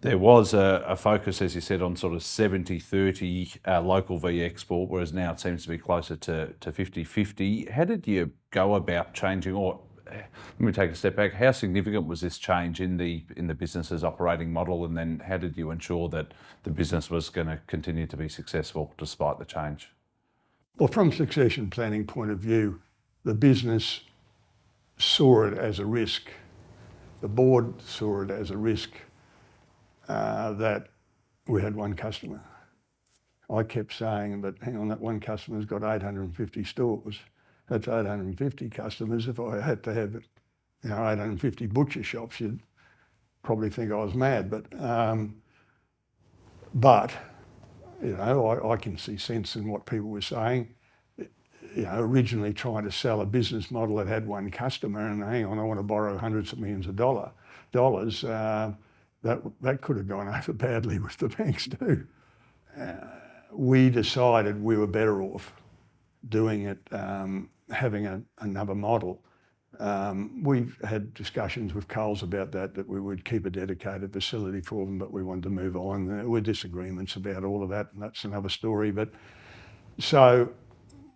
There was a focus, as you said, on sort of 70-30 local v export, whereas now it seems to be closer to 50-50. How did you go about changing, or let me take a step back, how significant was this change in the business's operating model, and then how did you ensure that the business was going to continue to be successful despite the change? Well, from succession planning point of view, the business saw it as a risk. The board saw it as a risk that we had one customer. I kept saying, but hang on, that one customer's got 850 stores. That's 850 customers. If I had to have 850 butcher shops, you'd probably think I was mad. But I can see sense in what people were saying. Originally trying to sell a business model that had one customer, and hang on, I want to borrow hundreds of millions of dollars. That could have gone over badly with the banks too. We decided we were better off doing it, having another model. We've had discussions with Coles about that we would keep a dedicated facility for them, but we wanted to move on. There were disagreements about all of that, and that's another story. But so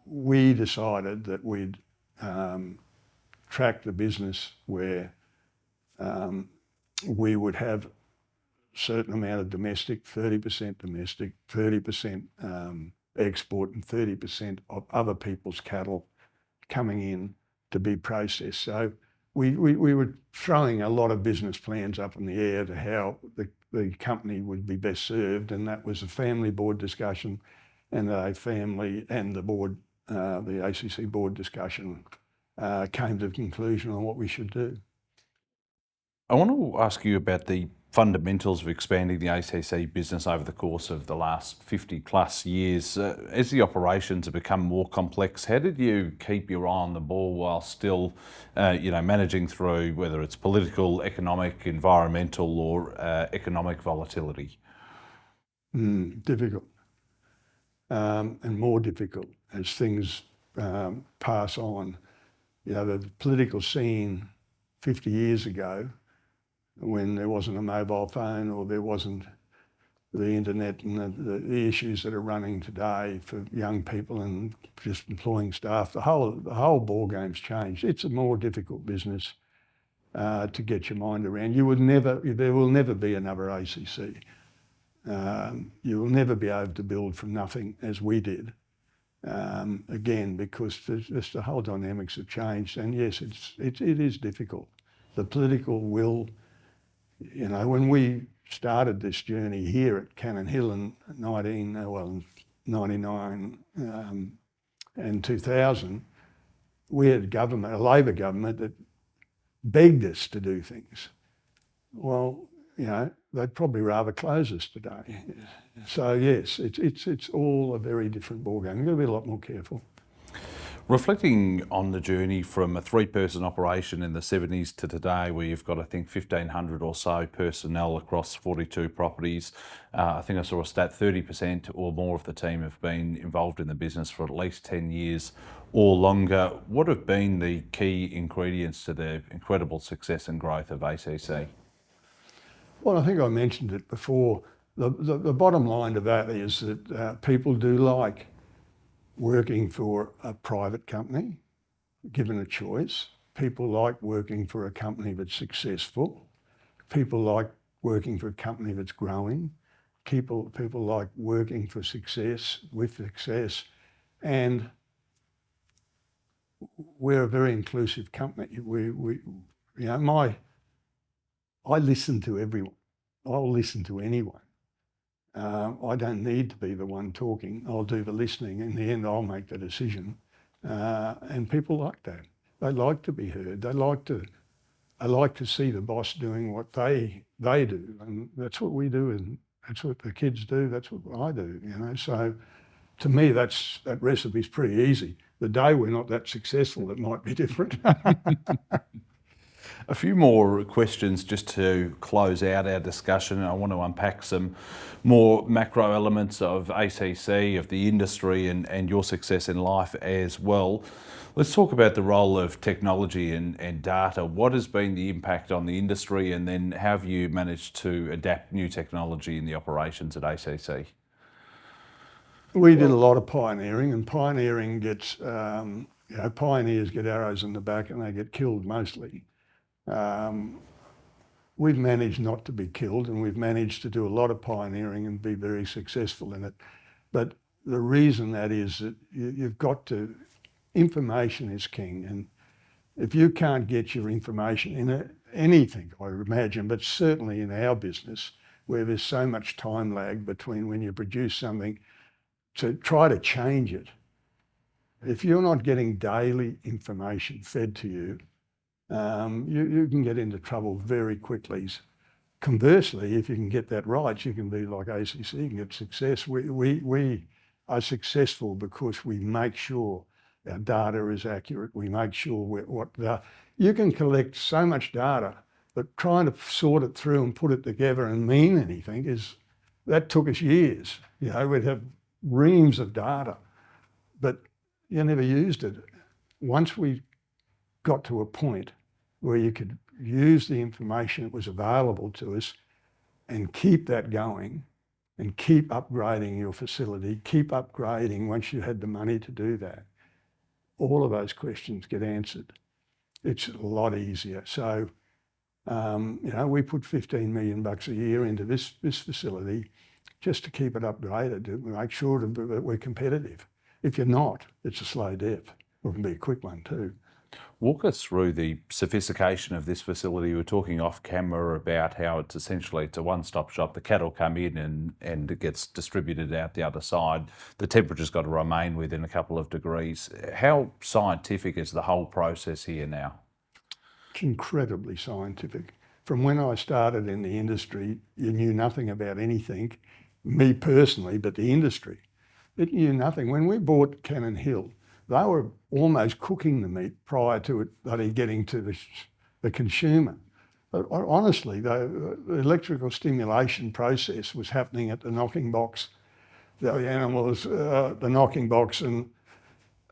we decided that we'd track the business where we would have a certain amount of domestic, 30% domestic, 30% export, and 30% of other people's cattle coming in to be processed. So we were throwing a lot of business plans up in the air to how the company would be best served, and that was a family board discussion, and the board, the ACC board discussion came to the conclusion on what we should do. I want to ask you about the fundamentals of expanding the ACC business over the course of the last 50 plus years. As the operations have become more complex, how did you keep your eye on the ball while still, managing through whether it's political, economic, environmental, or economic volatility? Difficult, and more difficult as things pass on. The political scene 50 years ago, when there wasn't a mobile phone or there wasn't the internet and the issues that are running today for young people and just employing staff, the whole ball game's changed. It's a more difficult business to get your mind around. There will never be another ACC. You will never be able to build from nothing as we did. Again, because just the whole dynamics have changed, and yes, it is difficult. The political will. When we started this journey here at Cannon Hill in 99 and 2000, we had a Labor government that begged us to do things. Well, they'd probably rather close us today. So yes, it's all a very different ballgame. You've got to be a lot more careful. Reflecting on the journey from a 3-person operation in the 70s to today, where you've got, I think, 1,500 or so personnel across 42 properties, I think I saw a stat 30% or more of the team have been involved in the business for at least 10 years or longer. What have been the key ingredients to the incredible success and growth of ACC? Well, I think I mentioned it before. The bottom line to that is that people do like working for a private company, given a choice. People like working for a company that's successful. People like working for a company that's growing. People like working for success, with success. And we're a very inclusive company. I listen to everyone. I'll listen to anyone. I don't need to be the one talking. I'll do the listening. In the end, I'll make the decision. And people like that. They like to be heard. They like to see the boss doing what they do. And that's what we do, and that's what the kids do. That's what I do, you know. So to me, that recipe's pretty easy. The day we're not that successful, it might be different. A few more questions just to close out our discussion. I want to unpack some more macro elements of ACC, of the industry, and your success in life as well. Let's talk about the role of technology and data. What has been the impact on the industry, and then how have you managed to adapt new technology in the operations at ACC? We did a lot of pioneering, and pioneering gets, pioneers get arrows in the back and they get killed mostly. We've managed not to be killed, and we've managed to do a lot of pioneering and be very successful in it. But the reason that is that you've got to, information is king, and if you can't get your information in anything, I imagine, but certainly in our business, where there's so much time lag between when you produce something to try to change it, if you're not getting daily information fed to you, you can get into trouble very quickly. Conversely, if you can get that right, you can be like ACC, you can get success. We are successful because we make sure our data is accurate. We make sure you can collect so much data, but trying to sort it through and put it together and mean anything that took us years. You know, we'd have reams of data, but you never used it. Once we got to a point where you could use the information that was available to us and keep that going and keep upgrading your facility, keep upgrading once you had the money to do that, all of those questions get answered. It's a lot easier. So, we put $15 million a year into this facility just to keep it upgraded, to make sure that we're competitive. If you're not, it's a slow death. It can be a quick one too. Walk us through the sophistication of this facility. We were talking off camera about how it's a one-stop shop. The cattle come in and it gets distributed out the other side. The temperature's got to remain within a couple of degrees. How scientific is the whole process here now? It's incredibly scientific. From when I started in the industry, you knew nothing about anything, me personally, but the industry. It knew nothing. When we bought Cannon Hill, they were almost cooking the meat prior to it getting to the consumer. But honestly, the electrical stimulation process was happening at the knocking box. The animals, the knocking box, and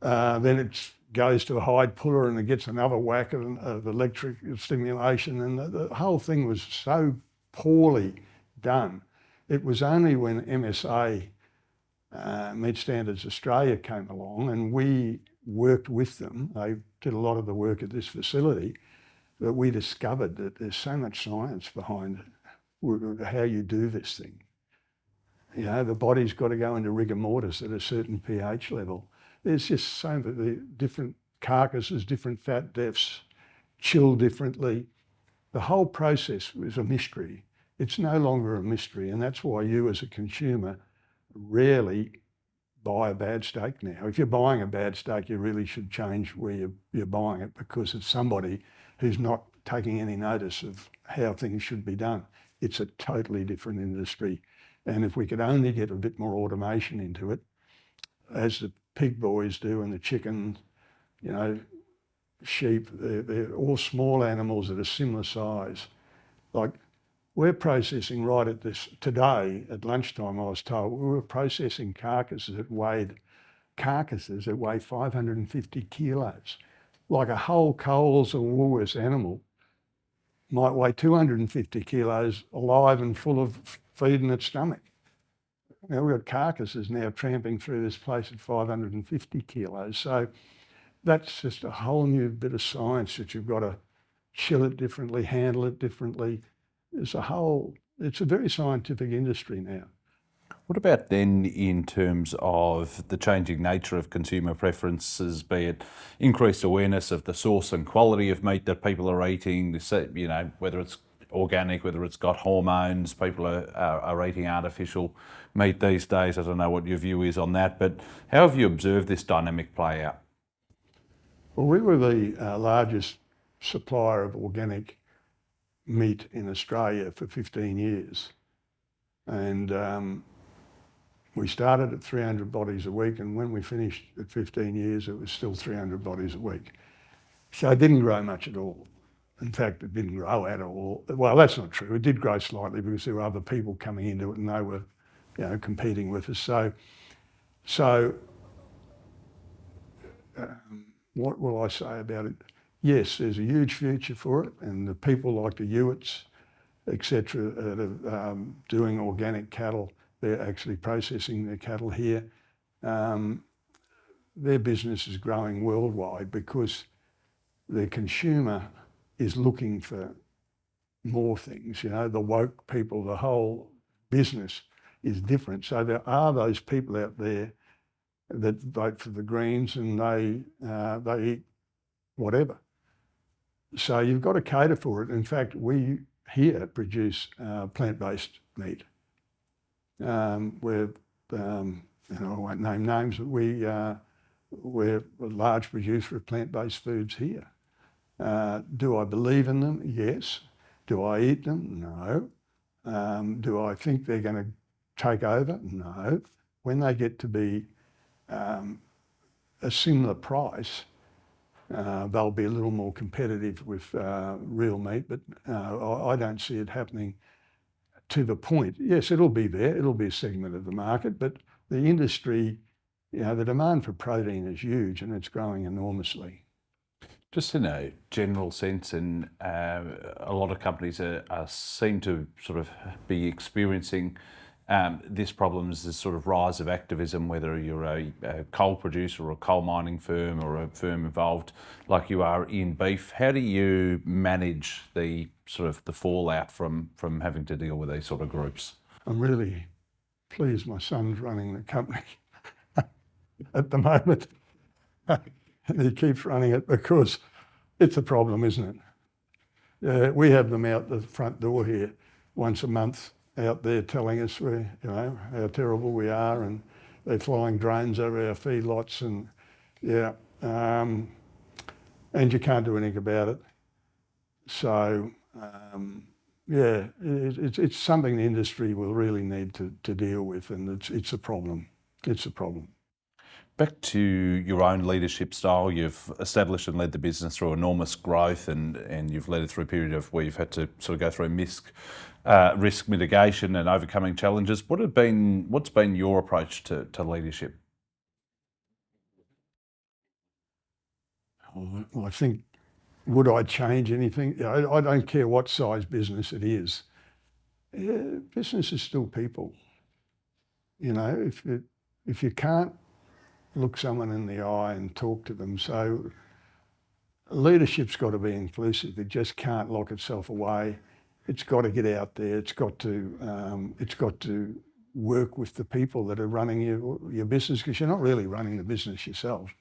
then it goes to a hide puller and it gets another whack of electric stimulation, and the whole thing was so poorly done. It was only when MSA, Meat Standards Australia, came along and we worked with them, they did a lot of the work at this facility, that we discovered that there's so much science behind how you do this thing. You know, the body's got to go into rigor mortis at a certain pH level. There's just so many different carcasses, different fat depths, chill differently. The whole process is a mystery. It's no longer a mystery, and that's why you as a consumer rarely buy a bad steak now. If you're buying a bad steak, you really should change where you're buying it, because it's somebody who's not taking any notice of how things should be done. it's a totally different industry. And if we could only get a bit more automation into it, as the pig boys do and the chicken, you know, sheep, they're all small animals that are similar size. Like, we're processing right at this, today at lunchtime I was told, we were processing carcasses that weigh 550 kilos. Like a whole Coles or Woolworths animal might weigh 250 kilos alive and full of feed in its stomach. Now we've got carcasses now tramping through this place at 550 kilos. So that's just a whole new bit of science that you've got to chill it differently, handle it differently. It's a very scientific industry now. What about then in terms of the changing nature of consumer preferences, be it increased awareness of the source and quality of meat that people are eating, you know, whether it's organic, whether it's got hormones, people are eating artificial meat these days. I don't know what your view is on that, but how have you observed this dynamic play out? Well, we were the largest supplier of organic meat in Australia for 15 years. And we started at 300 bodies a week, and when we finished at 15 years, it was still 300 bodies a week. So it didn't grow much at all. In fact, it didn't grow at all. Well, that's not true. It did grow slightly because there were other people coming into it and they were, you know, competing with us. What will I say about it? Yes, there's a huge future for it, and the people like the Hewitts, etc., that are doing organic cattle, they're actually processing their cattle here. Their business is growing worldwide because the consumer is looking for more things. You know, the woke people, the whole business is different. So there are those people out there that vote for the Greens and they eat whatever. So you've got to cater for it. In fact, we here produce plant-based meat. We're, you know, I won't name names, but we're a large producer of plant-based foods here. Do I believe in them? Yes. Do I eat them? No. Do I think they're going to take over? No. When they get to be a similar price, they'll be a little more competitive with real meat, but I don't see it happening to the point. Yes, it'll be there, it'll be a segment of the market, but the industry, you know, the demand for protein is huge and it's growing enormously. Just in a general sense, and a lot of companies seem to sort of be experiencing this problem is this sort of rise of activism, whether you're a coal producer or a coal mining firm or a firm involved like you are in beef. How do you manage the sort of the fallout from having to deal with these sort of groups? I'm really pleased my son's running the company at the moment. He keeps running it because it's a problem, isn't it? We have them out the front door here once a month, out there telling us you know, how terrible we are, and they're flying drones over our feedlots, and yeah, and you can't do anything about it. So yeah, it's something the industry will really need to deal with, and it's a problem. It's a problem. Back to your own leadership style, you've established and led the business through enormous growth, and you've led it through a period of where you've had to sort of go through risk mitigation and overcoming challenges. What's been your approach to leadership? Well, I think, would I change anything? I don't care what size business it is. Business is still people. You know, if you can't look someone in the eye and talk to them. So leadership's got to be inclusive. It just can't lock itself away. It's got to get out there. It's got to work with the people that are running your business, because you're not really running the business yourself.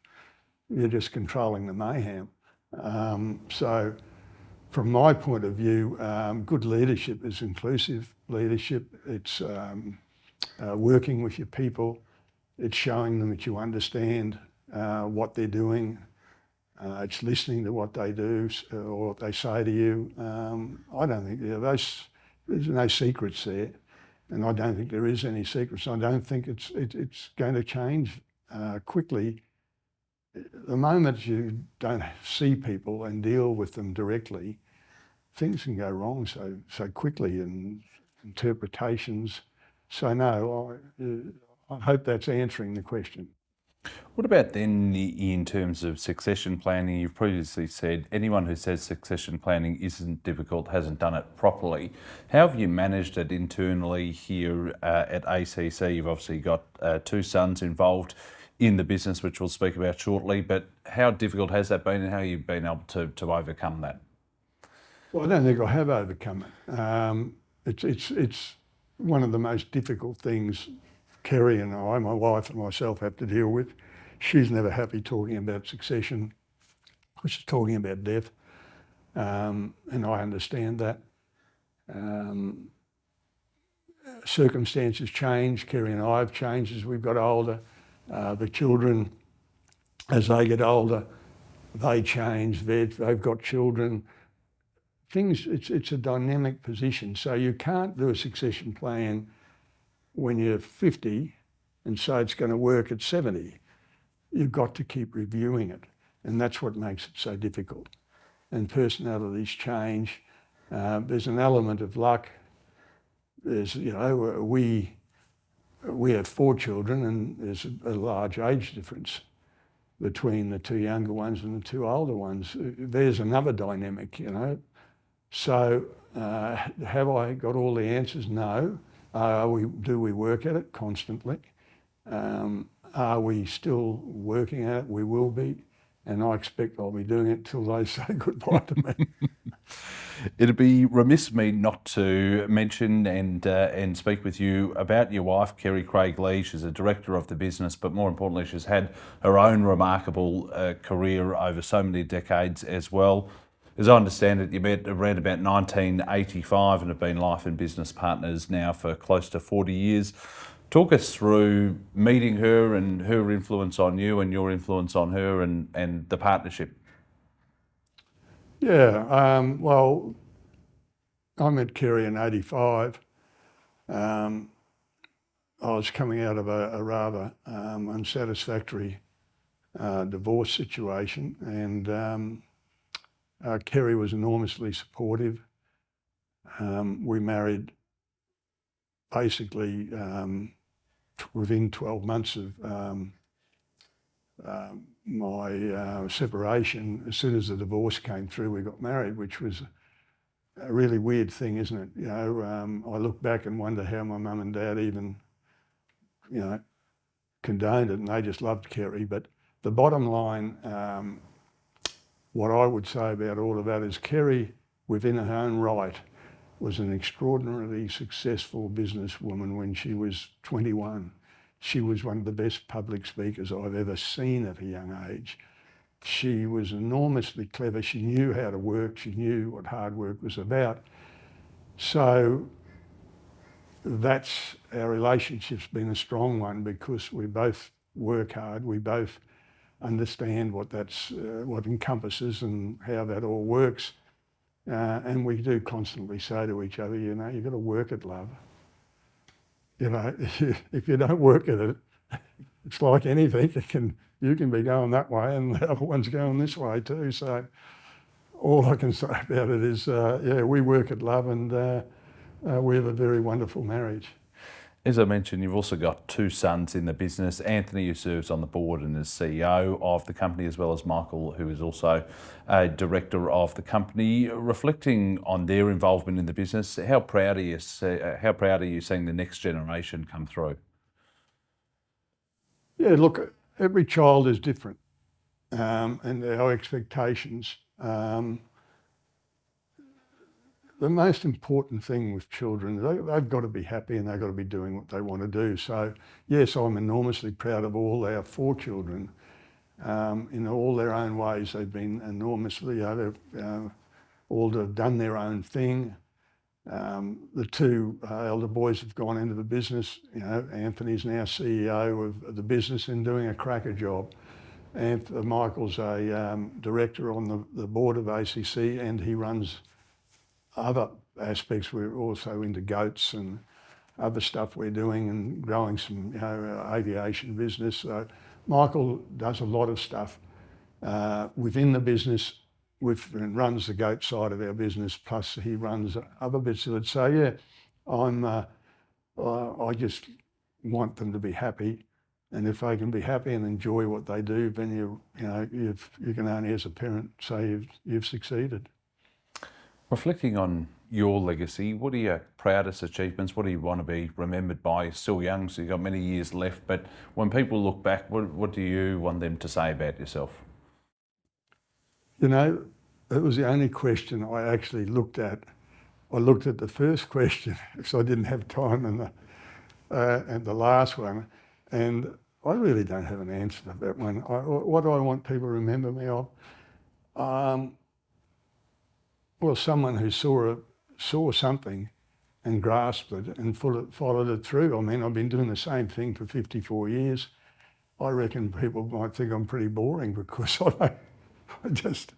You're just controlling the mayhem. So from my point of view, good leadership is inclusive leadership. It's working with your people. It's showing them that you understand what they're doing. It's listening to what they do or what they say to you. I don't think those there's no secrets there, and I don't think there is any secrets. I don't think it's going to change quickly. The moment you don't see people and deal with them directly, things can go wrong so quickly, and interpretations. So no, I hope that's answering the question. What about then in terms of succession planning? You've previously said anyone who says succession planning isn't difficult hasn't done it properly. How have you managed it internally here at ACC? You've obviously got two sons involved in the business, which we'll speak about shortly, but how difficult has that been, and how have you been able to overcome that? Well, I don't think I have overcome it. It's one of the most difficult things Kerry and I, my wife and myself, have to deal with. She's never happy talking about succession. She's talking about death, and I understand that. Circumstances change. Kerry and I have changed as we've got older. The children, as they get older, they change. They've got children. It's a dynamic position. So you can't do a succession plan when you're 50 and say it's going to work at 70. You've got to keep reviewing it. And that's what makes it so difficult. And personalities change. There's an element of luck. There's, we have 4 children, and there's a large age difference between the 2 younger ones and the 2 older ones. There's another dynamic, So have I got all the answers? No. Do we work at it constantly? Are we still working at it? We will be. And I expect I'll be doing it till they say goodbye to me. It'd be remiss of me not to mention and speak with you about your wife, Kerry Craig Lee. She's a director of the business, but more importantly, she's had her own remarkable career over so many decades as well. As I understand it, you met around about 1985 and have been life and business partners now for close to 40 years. Talk us through meeting her and her influence on you and your influence on her and the partnership. Yeah, well, I met Kerry in 85. I was coming out of a rather unsatisfactory divorce situation, and Kerry was enormously supportive. We married basically within 12 months of my separation. As soon as the divorce came through, we got married, which was a really weird thing, isn't it? I look back and wonder how my mum and dad even, condoned it, and they just loved Kerry. But the bottom line, what I would say about all of that is Kerry, within her own right, was an extraordinarily successful businesswoman when she was 21. She was one of the best public speakers I've ever seen at a young age. She was enormously clever. She knew how to work. She knew what hard work was about. So that's, our relationship's been a strong one because we both work hard. We both understand what what encompasses and how that all works. And we do constantly say to each other, you've got to work at love. If you don't work at it, it's like anything. You can be going that way and the other one's going this way too. So all I can say about it is, we work at love, and we have a very wonderful marriage. As I mentioned, you've also got 2 sons in the business. Anthony, who serves on the board and is CEO of the company, as well as Michael, who is also a director of the company. Reflecting on their involvement in the business, how proud are you seeing the next generation come through? Yeah, look, every child is different, and our expectations. The most important thing with children, they've got to be happy and they've got to be doing what they want to do. So yes, I'm enormously proud of all our 4 children. In all their own ways, they've been enormously, they've all have done their own thing. The 2 elder boys have gone into the business. Anthony's now CEO of the business and doing a cracker job. And Michael's a director on the board of ACC, and he runs other aspects. We're also into goats and other stuff we're doing, and growing some, aviation business. So Michael does a lot of stuff within the business, and runs the goat side of our business, plus he runs other bits of it. So yeah, I just want them to be happy, and if they can be happy and enjoy what they do, then you can only, as a parent, say you've succeeded. Reflecting on your legacy, what are your proudest achievements? What do you want to be remembered by? You're still young, so you've got many years left, but when people look back, what do you want them to say about yourself? It was the only question I actually looked at. I looked at the first question because I didn't have time, and the last one, and I really don't have an answer to that one. What do I want people to remember me of? Well, someone who saw something and grasped it and followed it through. I mean, I've been doing the same thing for 54 years. I reckon people might think I'm pretty boring because I just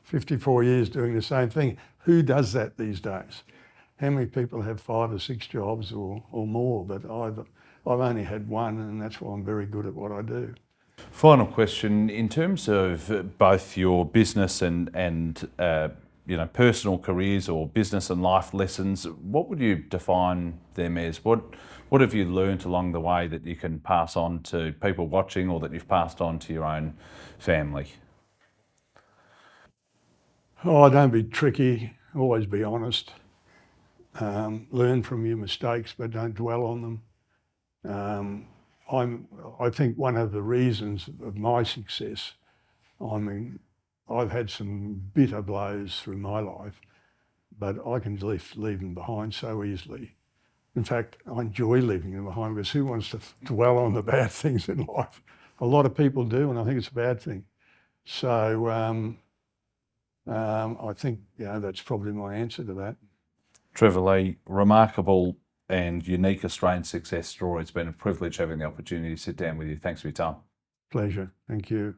54 years doing the same thing. Who does that these days? How many people have 5 or 6 jobs or more? But I've only had one, and that's why I'm very good at what I do. Final question, in terms of both your business and personal careers or business and life lessons, what would you define them as? What have you learnt along the way that you can pass on to people watching, or that you've passed on to your own family? Oh, don't be tricky, always be honest. Learn from your mistakes, but don't dwell on them. I think one of the reasons of my success, I've had some bitter blows through my life, but I can leave them behind so easily. In fact, I enjoy leaving them behind, because who wants to dwell on the bad things in life? A lot of people do, and I think it's a bad thing. So I think that's probably my answer to that. Trevor Lee, remarkable and unique Australian success story. It's been a privilege having the opportunity to sit down with you. Thanks for your time. Pleasure. Thank you.